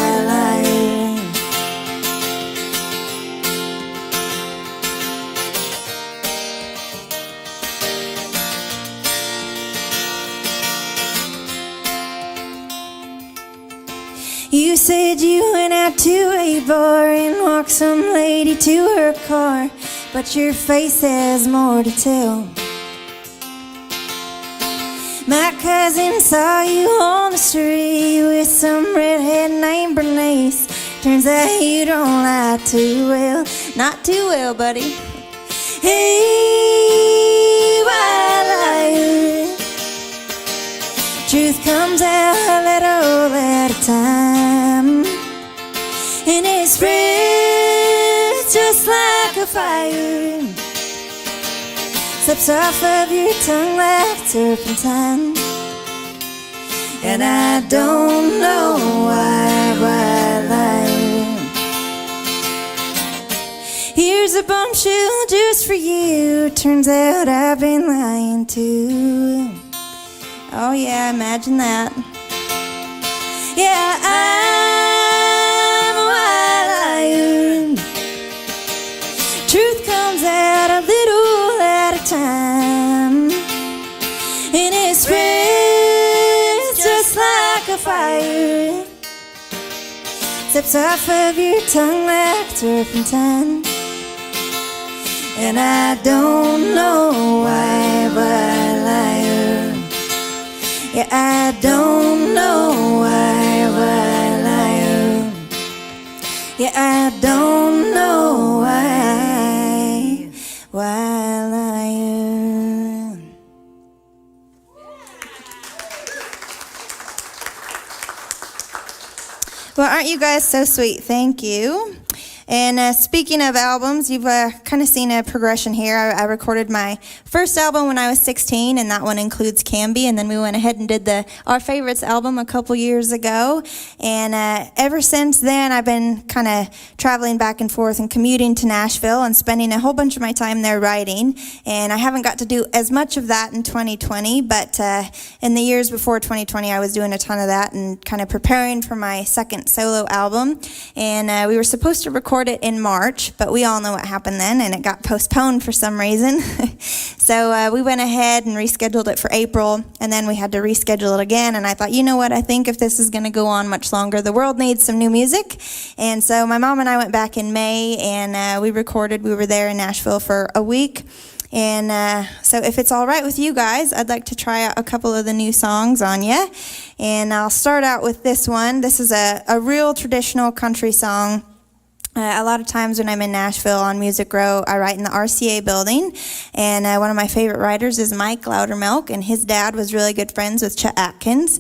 You said you went out to a bar and walked some lady to her car, but your face has more to tell. My cousin saw you on the street with some redhead named Bernice. Turns out you don't lie too well. Not too well, buddy. Hey, wildlife, truth comes out a little at a time, and it spreads just like a fire, slips off of your tongue like turpentine, and I don't know why, wildlife. Here's a bombshell just for you. Turns out I've been lying too. Oh yeah, imagine that. Yeah, I'm a wildlife. Truth comes out a little at a time, and it spreads just like a fire, slips off of your tongue like turpentine, and I don't know why, wildlife. Yeah, I don't know why, wildlife. Yeah, I don't know why, wildlife. Well, aren't you guys so sweet? Thank you. And speaking of albums, you've kind of seen a progression here. I recorded my first album when I was 16, and that one includes Canby. And then we went ahead and did Our Favorites album a couple years ago. And ever since then, I've been kind of traveling back and forth and commuting to Nashville and spending a whole bunch of my time there writing. And I haven't got to do as much of that in 2020, but in the years before 2020, I was doing a ton of that and kind of preparing for my second solo album. And we were supposed to record it in March, but we all know what happened then, and it got postponed for some reason. So we went ahead and rescheduled it for April, and then we had to reschedule it again. And I thought, you know what, I think if this is going to go on much longer, the world needs some new music. And so my mom and I went back in May, and we recorded. We were there in Nashville for a week. And so if it's all right with you guys, I'd like to try out a couple of the new songs on you. And I'll start out with this one. This is a real traditional country song. A lot of times when I'm in Nashville on Music Row, I write in the RCA building, and one of my favorite writers is Mike Loudermilk, and his dad was really good friends with Chet Atkins.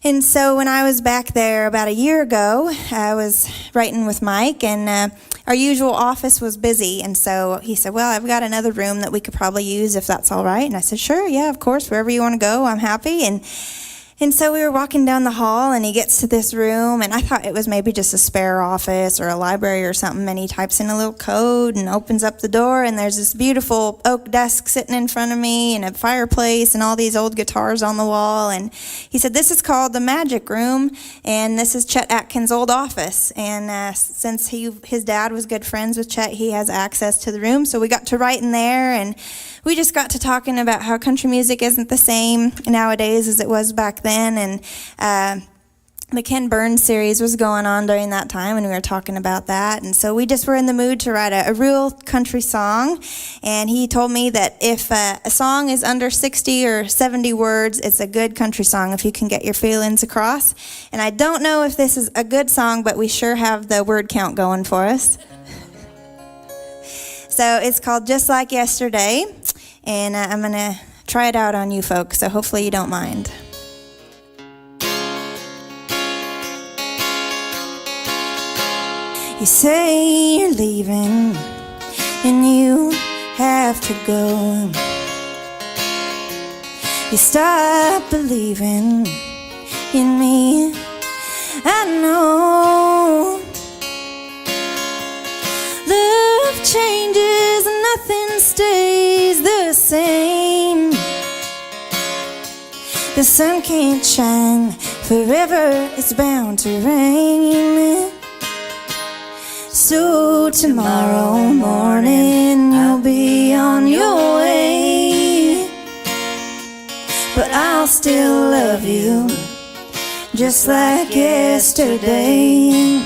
And so when I was back there about a year ago, I was writing with Mike, and our usual office was busy, and so he said, well, I've got another room that we could probably use if that's all right. And I said, sure, yeah, of course, wherever you want to go, I'm happy. And so we were walking down the hall, and he gets to this room, and I thought it was maybe just a spare office or a library or something, and he types in a little code and opens up the door, and there's this beautiful oak desk sitting in front of me and a fireplace and all these old guitars on the wall. And he said, this is called the Magic Room, and this is Chet Atkins' old office. And since his dad was good friends with Chet, he has access to the room, so we got to write in there, and we just got to talking about how country music isn't the same nowadays as it was back then. And the Ken Burns series was going on during that time, and we were talking about that. And so we just were in the mood to write a real country song. And he told me that if a song is under 60 or 70 words, it's a good country song if you can get your feelings across. And I don't know if this is a good song, but we sure have the word count going for us. So it's called Just Like Yesterday, and I'm going to try it out on you folks, so hopefully you don't mind. You say you're leaving, and you have to go. You stop believing in me, I know. Love changes and nothing stays the same. The sun can't shine forever, it's bound to rain. So tomorrow morning you'll be on your way, but I'll still love you just like yesterday.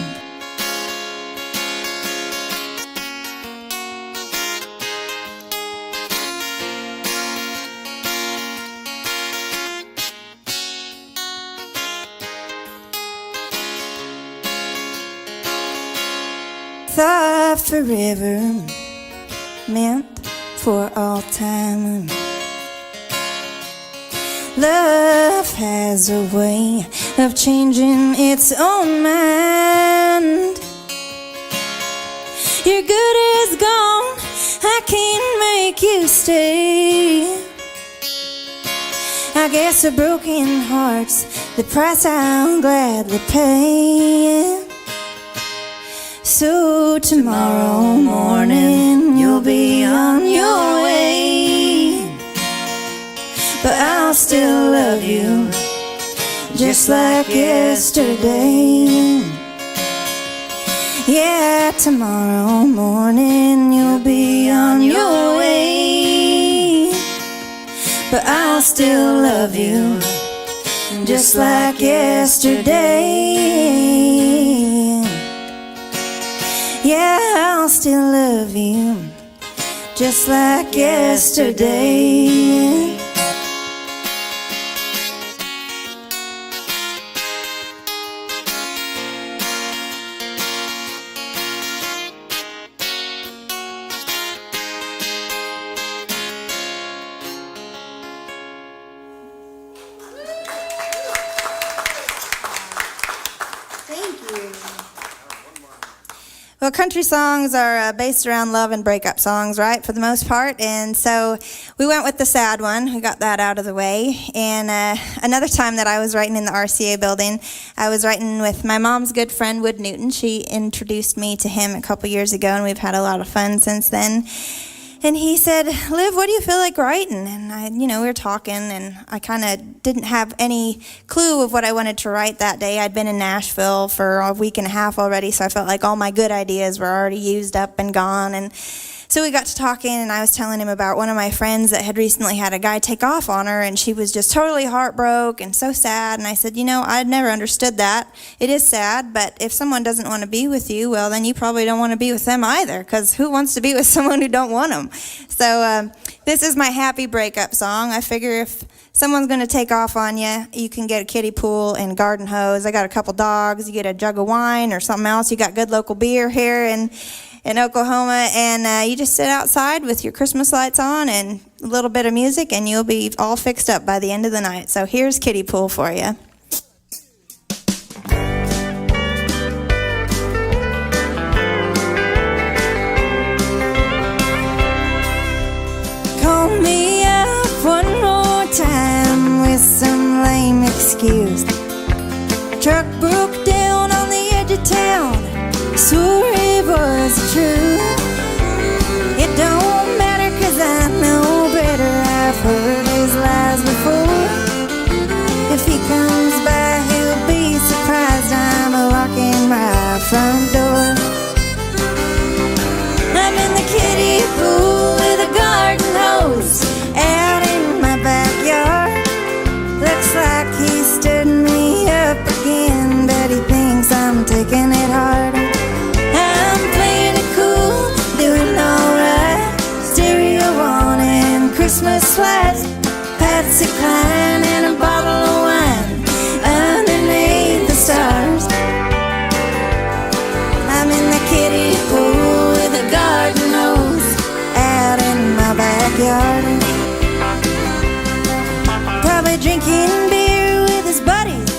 Thought forever meant for all time. Love has a way of changing its own mind. Your good is gone, I can't make you stay. I guess a broken heart's the price I'll gladly pay. So tomorrow morning you'll be on your way, but I'll still love you just like yesterday. Yeah, tomorrow morning you'll be on your way, but I'll still love you just like yesterday. Yeah, I'll still love you just like yesterday. Well, country songs are based around love and breakup songs, right, for the most part. And so we went with the sad one. We got that out of the way. And another time that I was writing in the RCA building, I was writing with my mom's good friend, Wood Newton. She introduced me to him a couple years ago, and we've had a lot of fun since then. And he said, Liv, what do you feel like writing? And we were talking, and I kind of didn't have any clue of what I wanted to write that day. I'd been in Nashville for a week and a half already, so I felt like all my good ideas were already used up and gone. And so we got to talking, and I was telling him about one of my friends that had recently had a guy take off on her, and she was just totally heartbroken and so sad. And I said, I'd never understood that. It is sad, but if someone doesn't want to be with you, well, then you probably don't want to be with them either, because who wants to be with someone who don't want them? So this is my happy breakup song. I figure if someone's going to take off on you, you can get a kiddie pool and garden hose. I got a couple dogs. You get a jug of wine or something else. You got good local beer here in Oklahoma, and you just sit outside with your Christmas lights on and a little bit of music, and you'll be all fixed up by the end of the night. So here's kiddie pool for you. Call me up one more time with some lame excuse. Truck broke down on the edge of town. Swore it was true. It don't matter, 'cause I know better. I've heard his lies before. If he comes by, he'll be surprised I'm locking my front door. I'm in the kiddie pool with a garden hose out in my backyard. Looks like he stood me up again, but he thinks I'm taking it hard. I'm playing it cool, doing alright. Stereo on and Christmas lights, Patsy Cline and a bottle of wine underneath the stars. I'm in the kiddie pool with a garden hose out in my backyard. Probably drinking beer with his buddies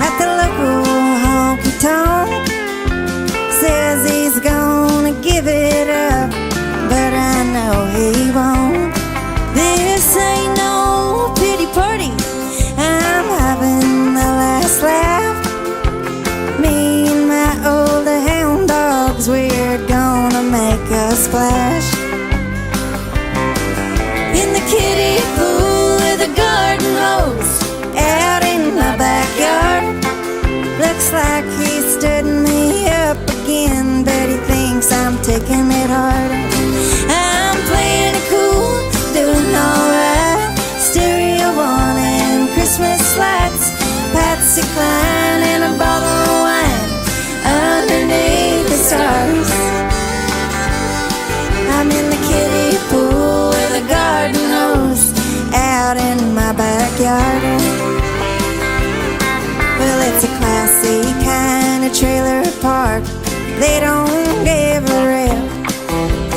at the local honky-tonk. Says he's gonna give it up, but I know he won't. This ain't no pity party, I'm having the last laugh. Me and my old hound dogs, we're gonna make a splash. In the kiddie pool with a garden hose out in my backyard. Looks like he stood me up again, but he thinks I'm taking it hard. I'm playing it cool, doing alright. Stereo on and Christmas lights, Patsy Cline and a bottle of wine underneath the stars. I'm in the kiddie pool with a garden hose out in my backyard. Well, it's a classy kind of trailer park. They don't give a rip.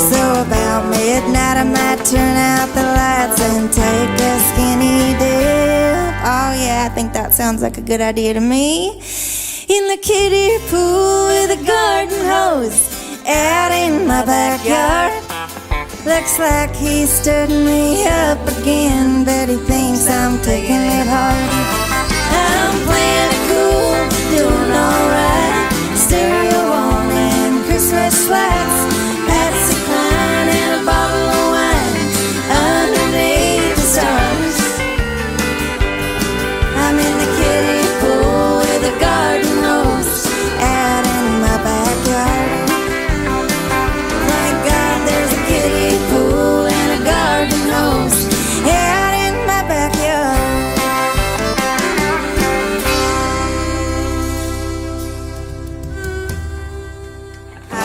So about midnight I might turn out the lights and take a skinny dip. Oh yeah, I think that sounds like a good idea to me. In the kiddie pool with a garden hose out in my backyard. Looks like he stood me up again, but he thinks I'm taking it hard. I'm playing it cool, doing alright. Stereo on and Christmas lights, Patsy Cline and a bottle of wine underneath the stars. I'm in the kiddie pool with a garden hose out in my backyard. Thank God there's a kiddie pool and a garden hose out in my backyard.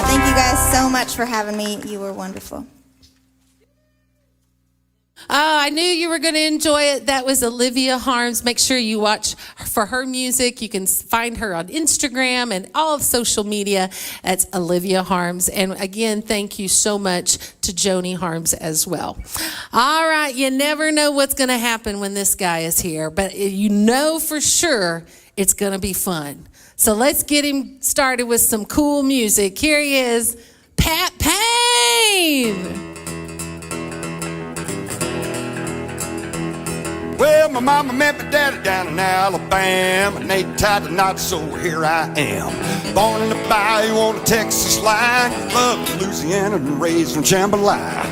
Thank you guys so much for having me. You were wonderful. Oh, I knew you were going to enjoy it. That was Olivia Harms. Make sure you watch for her music. You can find her on Instagram and all of social media. That's Olivia Harms. And again, thank you so much to Joni Harms as well. All right, you never know what's going to happen when this guy is here, but you know for sure it's going to be fun. So let's get him started with some cool music. Here he is, Pat Payne. Well, my mama met my daddy down in Alabama, and they tied the knot, so here I am. Born in the bayou on the Texas line, loved Louisiana and raised in Jambalaya.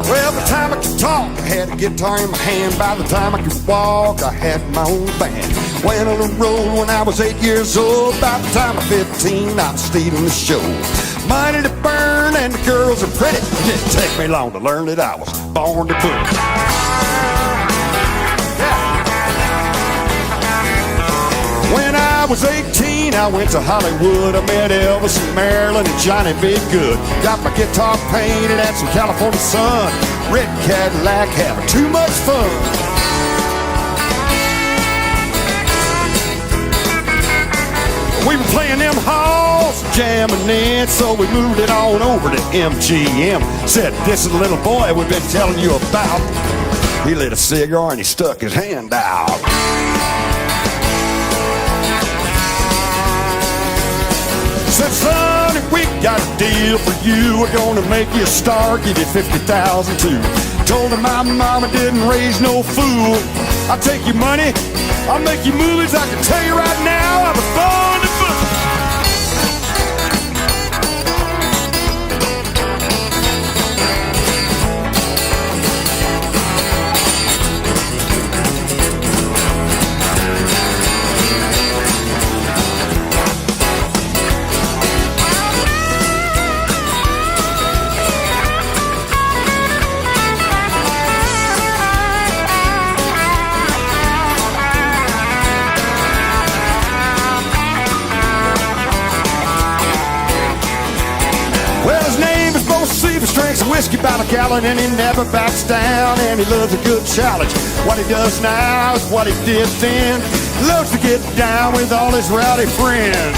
Well, by the time I could talk, I had a guitar in my hand. By the time I could walk, I had my own band. Went on the road when I was 8 years old. By the time I'm 15, I was stealing the show. Money to burn and the girls are pretty. It didn't take me long to learn that I was born to book. Yeah. When I was 18, I went to Hollywood. I met Elvis and Marilyn and Johnny B. Good. Got my guitar painted at some California sun. Red Cadillac, having too much fun. We were playing them halls, jamming in, so we moved it on over to MGM. Said, this is the little boy we've been telling you about. He lit a cigar and he stuck his hand out. Said, son, if we got a deal for you, we're gonna make you a star, give you $50,000 too. Told him my mama didn't raise no fool. I'll take your money, I'll make you movies. I can tell you right now, I was born to book. Drinks whiskey by the gallon and he never backs down, and he loves a good challenge. What he does now is what he did then. Loves to get down with all his rowdy friends.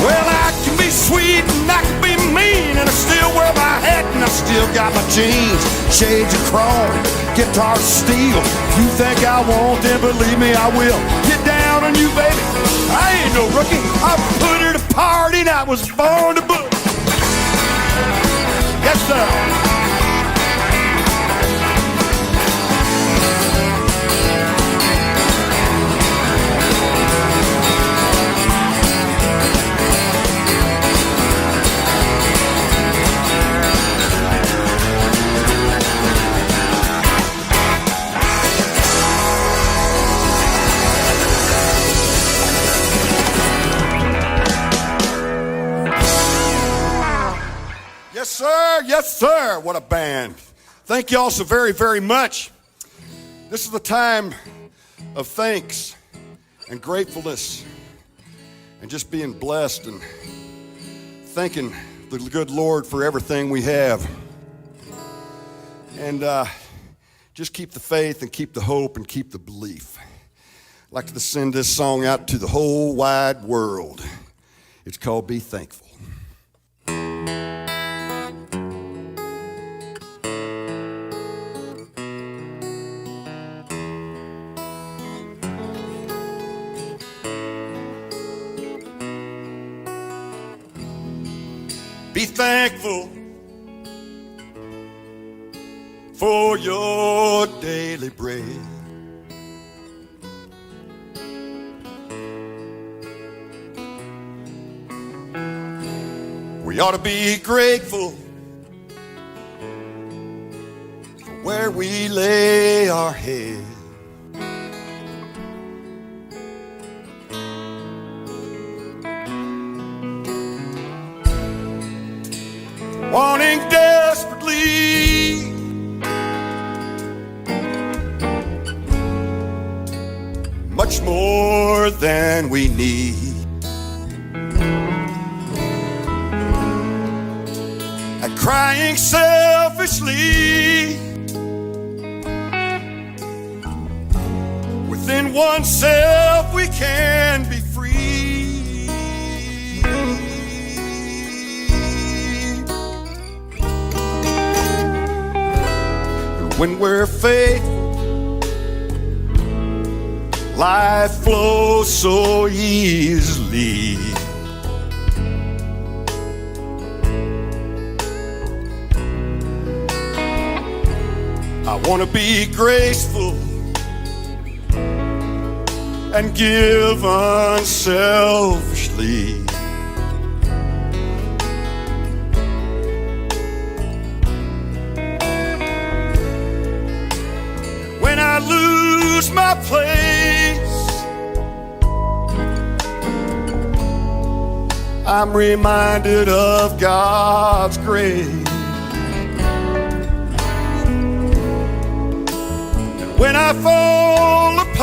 Well, I can be sweet and I can be mean, and I still wear my hat and I still got my jeans. Shades of chrome, guitar steel. If you think I won't, then believe me I will. Get down on you, baby, I ain't no rookie. I put her to party and I was born to book. Yes, sir. Yes, sir. Yes, sir. What a band. Thank you all so very, very much. This is the time of thanks and gratefulness and just being blessed and thanking the good Lord for everything we have. And just keep the faith and keep the hope and keep the belief. I'd like to send this song out to the whole wide world. It's called Be Thankful. Be thankful for your daily bread. We ought to be grateful for where we lay our head. Wanting desperately much more than we need. And crying selfishly within oneself we can be free. When we're faithful, life flows so easily. I want to be graceful and give unselfishly. When I lose my place, I'm reminded of God's grace. And when I fall apart,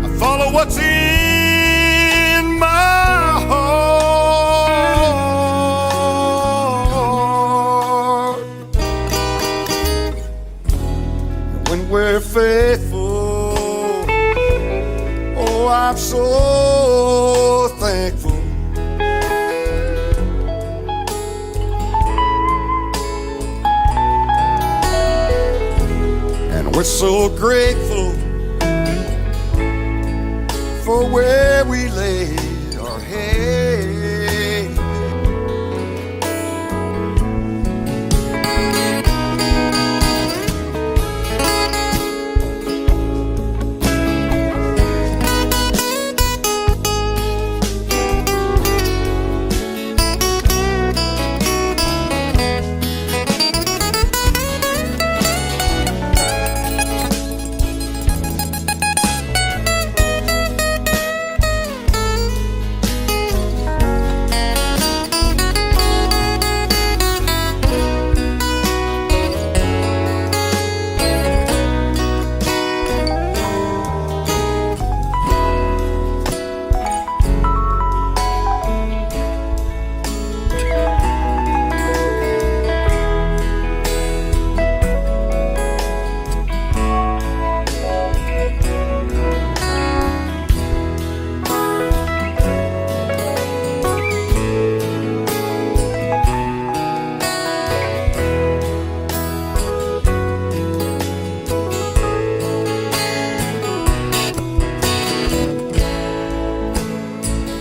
I follow what's in my heart. And when we're faithful, oh, I'm so thankful. And we're so grateful for where we laid our head.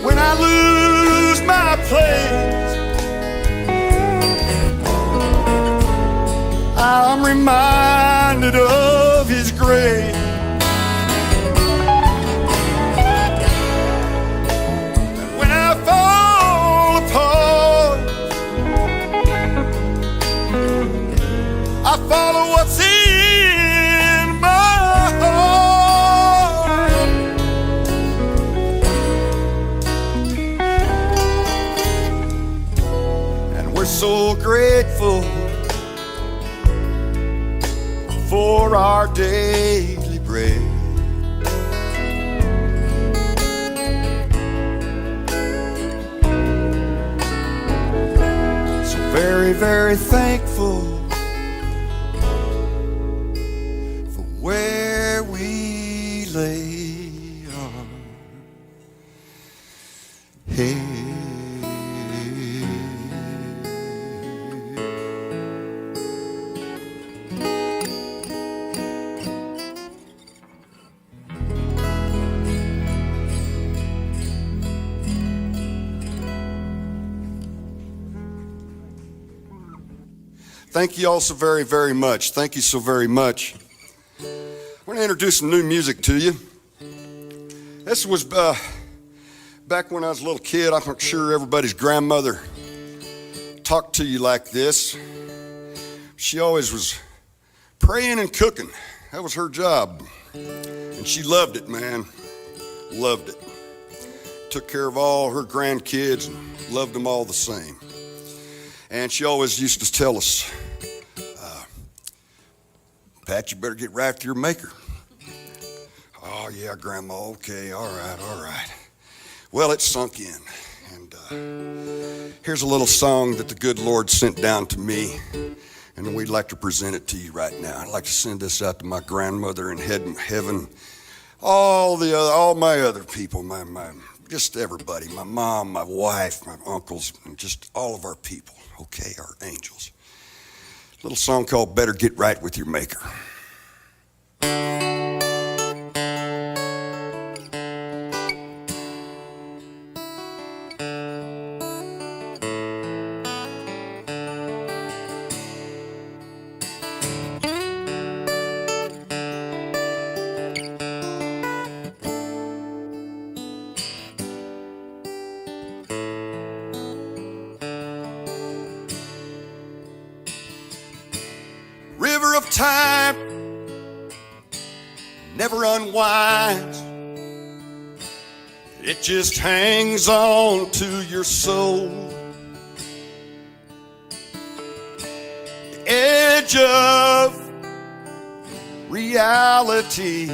When I lose my place, I'm reminded of His grace. And when I fall apart, I follow what's in my heart. And we're so grateful for our daily bread. So very, very thankful for where we lay our head. Thank you all so very, very much. Thank you so very much. I'm going to introduce some new music to you. This was back when I was a little kid. I'm not sure everybody's grandmother talked to you like this. She always was praying and cooking. That was her job. And she loved it, man. Loved it. Took care of all her grandkids and loved them all the same. And she always used to tell us, Pat, you better get right with your maker. Oh, yeah, Grandma, okay, all right. Well, it sunk in. And here's a little song that the good Lord sent down to me, and we'd like to present it to you right now. I'd like to send this out to my grandmother in heaven, all my other people, my just everybody, my mom, my wife, my uncles, and just all of our people. Okay, our angels. Little song called Better Get Right With Your Maker. River of time never unwinds. It just hangs on to your soul. The edge of reality.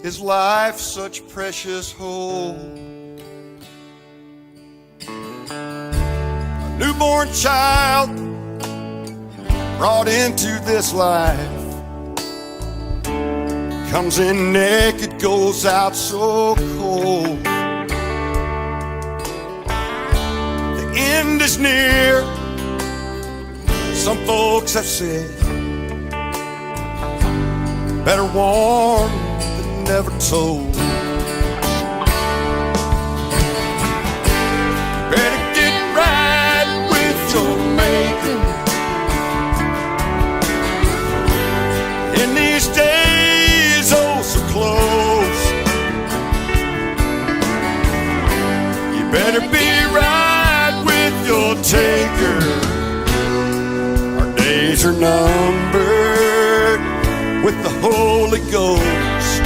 Is life such precious hold? A newborn child brought into this life comes in naked, goes out so cold. The end is near, some folks have said. Better warned than never told. Better get right with your maker. In these days, oh so close, you better be right with your taker. Our days are numbered with the Holy Ghost.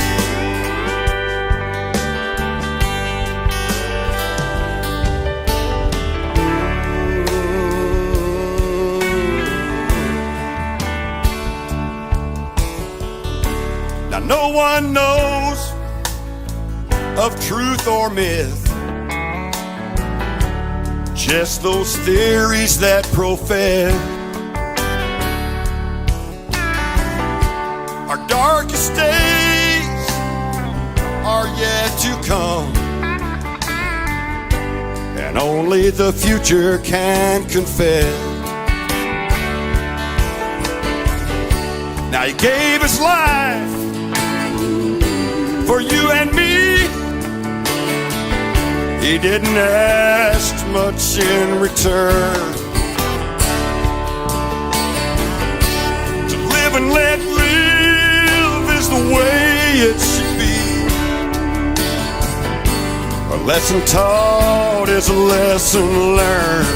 Now no one knows of truth or myth, just those theories that profess. Our darkest days are yet to come, and only the future can confess. Now he gave his life for you and me. He didn't ask much in return. To live and let live is the way it should be. A lesson taught is a lesson learned.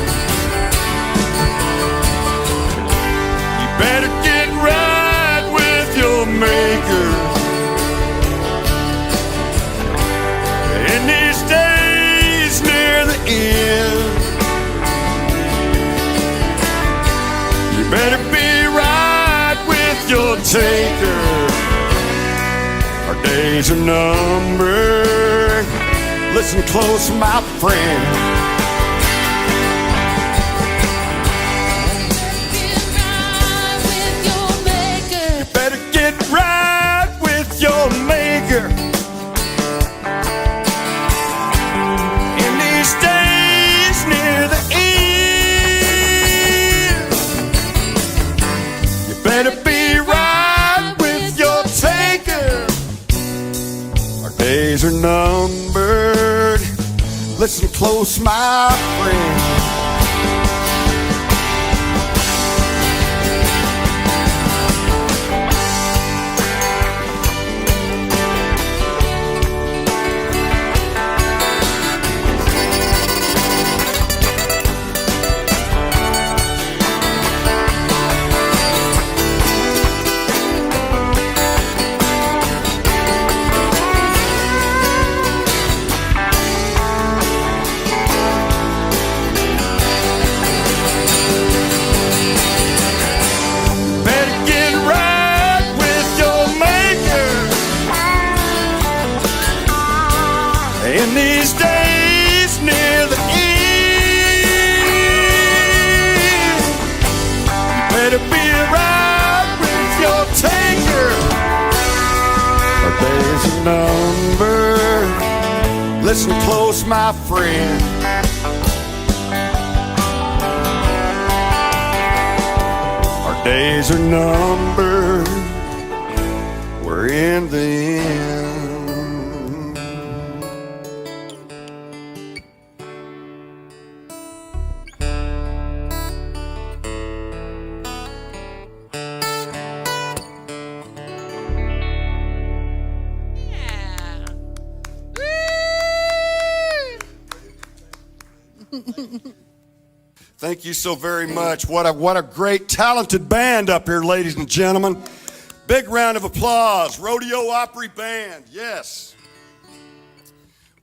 You better get right with your maker. In these days near the end, you better be right with your taker. Our days are numbered. Listen close, my friend. You better get right with your maker. In these days near the end, you better be right with your taker. Our days are numbered. Listen close, my friend. In these days near the end, you better be right with your taker. Our days are numbered. Listen close, my friend. days are numbered. We're in the end. Thank you so very much. What a great, talented band up here, ladies and gentlemen. Big round of applause. Rodeo Opry Band, yes.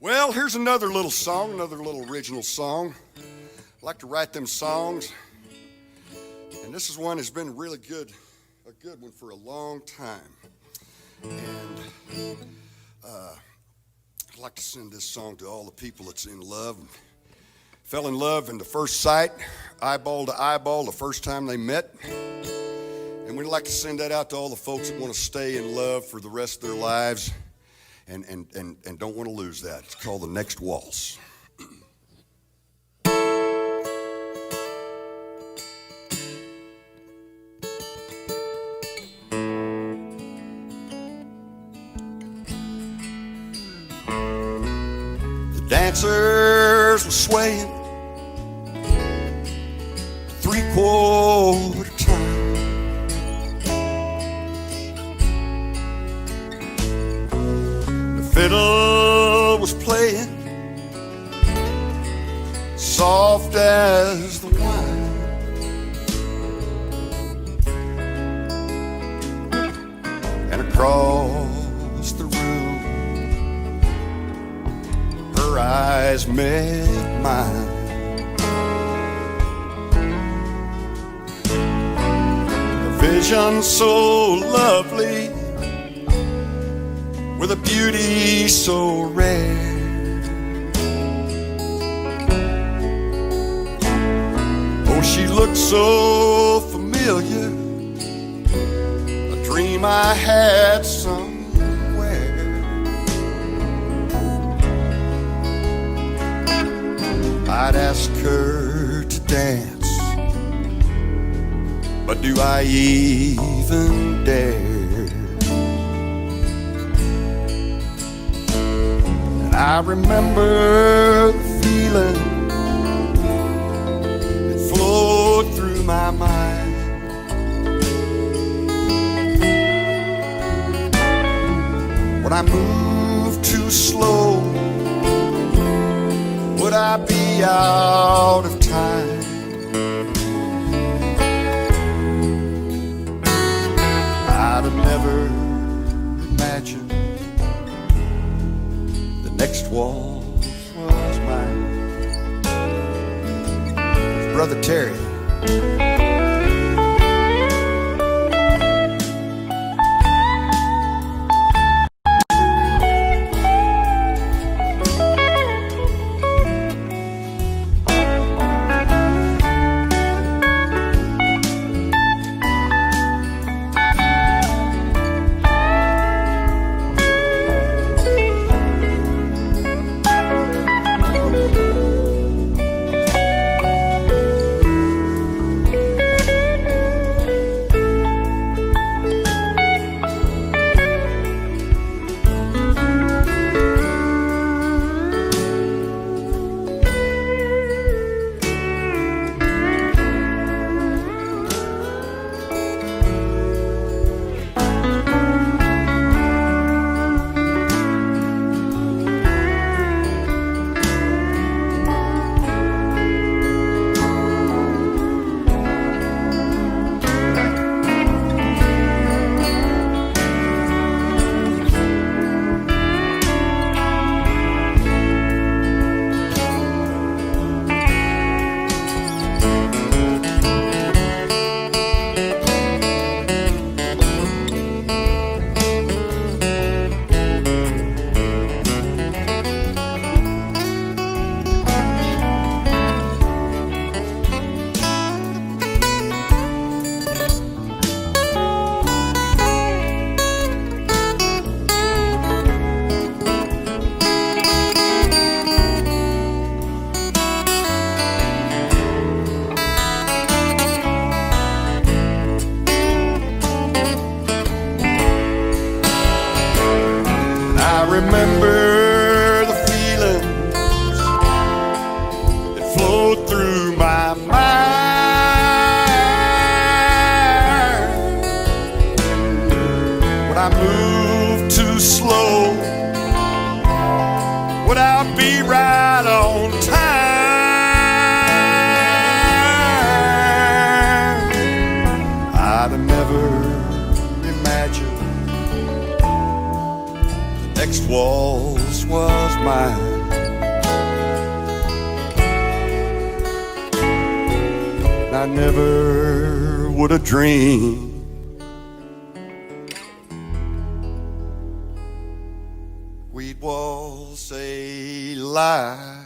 Well, here's another little song, another little original song. I like to write them songs. And this is one that's been really good, a good one for a long time. And I'd like to send this song to all the people that's in love. Fell in love in the first sight, eyeball to eyeball, the first time they met. And we'd like to send that out to all the folks that want to stay in love for the rest of their lives and don't want to lose that. It's called The Next Waltz. The dancers were swaying three-quarter time. The fiddle was playing soft as the wine. And across the room, her eyes met mine. Vision so lovely, with a beauty so rare. Oh, she looked so familiar, a dream I had somewhere. I'd ask her to dance, but do I even dare? And I remember the feeling that flowed through my mind. Would I move too slow? Would I be out of time? I'd have never imagined the next waltz was mine. Brother Terry. I never would have dreamed we'd waltz a lifetime.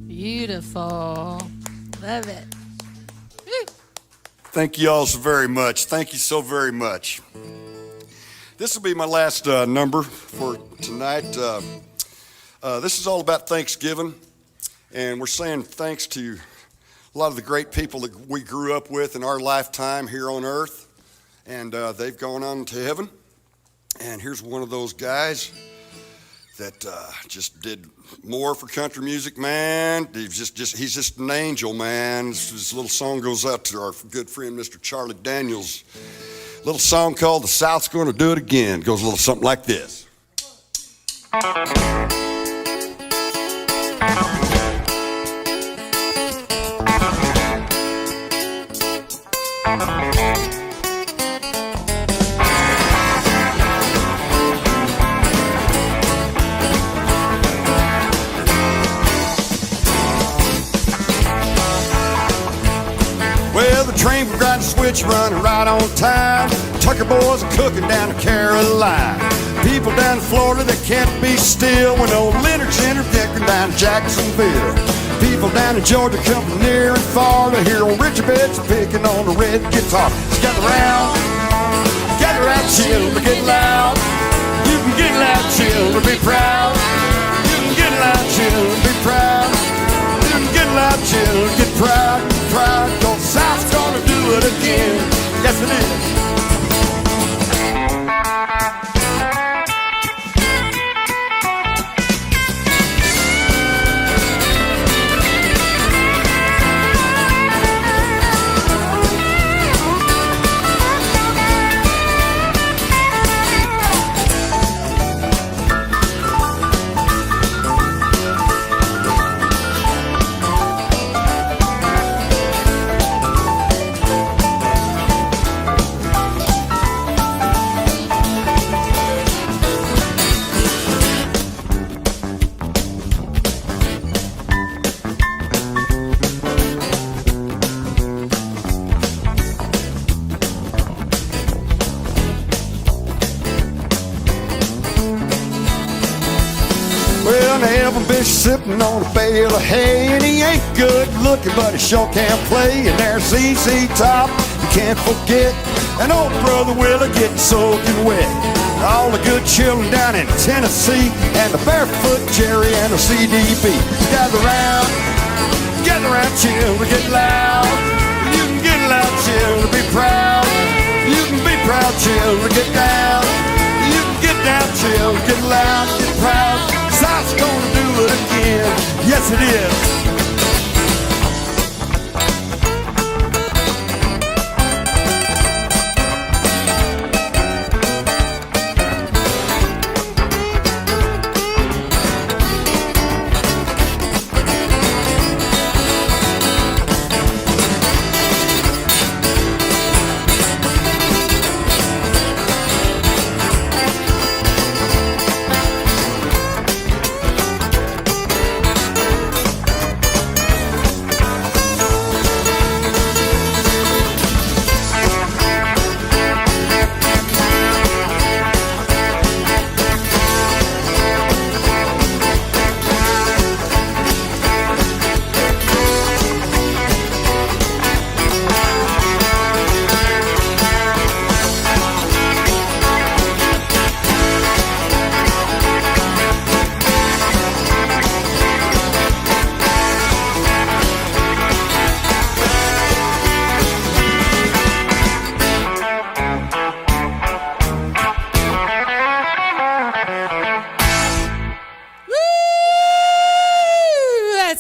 Beautiful. Love it. Thank you all so very much. Thank you so very much. This will be my last number for tonight. This is all about Thanksgiving, and we're saying thanks to a lot of the great people that we grew up with in our lifetime here on earth, and they've gone on to heaven. And here's one of those guys that just did more for country music, man. He's just an angel, man. This little song goes out to our good friend, Mr. Charlie Daniels. Little song called "The South's Gonna Do It Again." Goes a little something like this. Well, the train will grind the switch, running right on time. Tucker boys are cooking down in Carolina. People down in Florida that can't be still when old Leonard's interdiction down in Jacksonville. People down in Georgia come from near and far to hear old Richard Betts picking on the red guitar. So gather round, children, get loud. You can get loud, children, be proud. You can get loud, children, be proud. You can get loud, children, get proud, proud. 'Cause South's gonna do it again. Yes, it is. Sitting on a bale of hay, and he ain't good looking, but he sure can play. And there's ZZ Top, you can't forget, and old brother Willie getting soaking wet. All the good children down in Tennessee, and the Barefoot Jerry and the CDB. Gather round, children, get loud. You can get loud, children, be proud. You can be proud, children, get down. You can get down, children, get loud, get proud. South's gonna do it again. Yes, it is.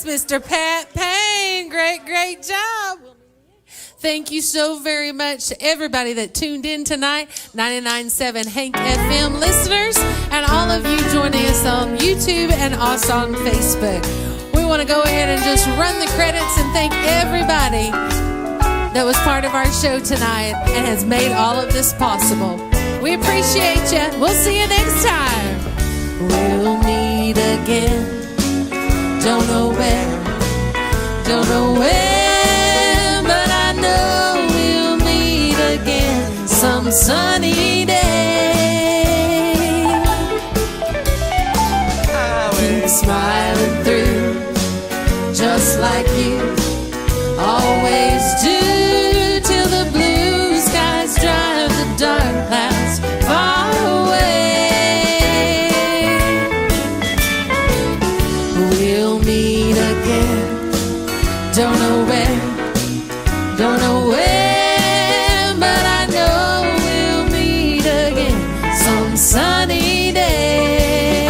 Mr. Pat Payne. Great job. Thank you so very much to everybody that tuned in tonight, 99.7 Hank FM listeners, and all of you joining us on YouTube and also on Facebook. We want to go ahead and just run the credits and thank everybody that was part of our show tonight and has made all of this possible. We appreciate you. We'll see you next time. We'll meet again. Don't know where, don't know when, but I know we'll meet again some sunny day. Keep smiling through, just like you always do, till the blue skies drive the dark clouds far away. We'll meet again, don't know where, don't know when, but I know we'll meet again some sunny day.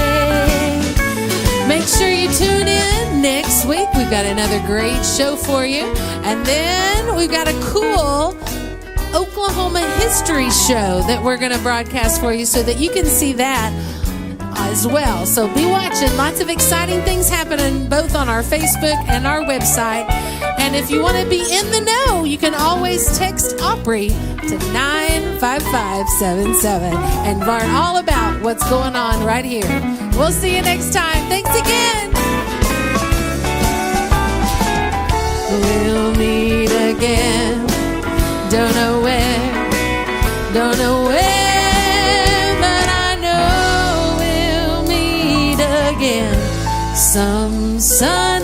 Make sure you tune in next week. We've got another great show for you. And then we've got a cool Oklahoma history show that we're going to broadcast for you so that you can see that as well. So be watching. Lots of exciting things happening both on our Facebook and our website. And if you want to be in the know, you can always text Opry to 95577 and learn all about what's going on right here. We'll see you next time. Thanks again. We'll meet again. Don't know where, don't know when, but I know we'll meet again some sun.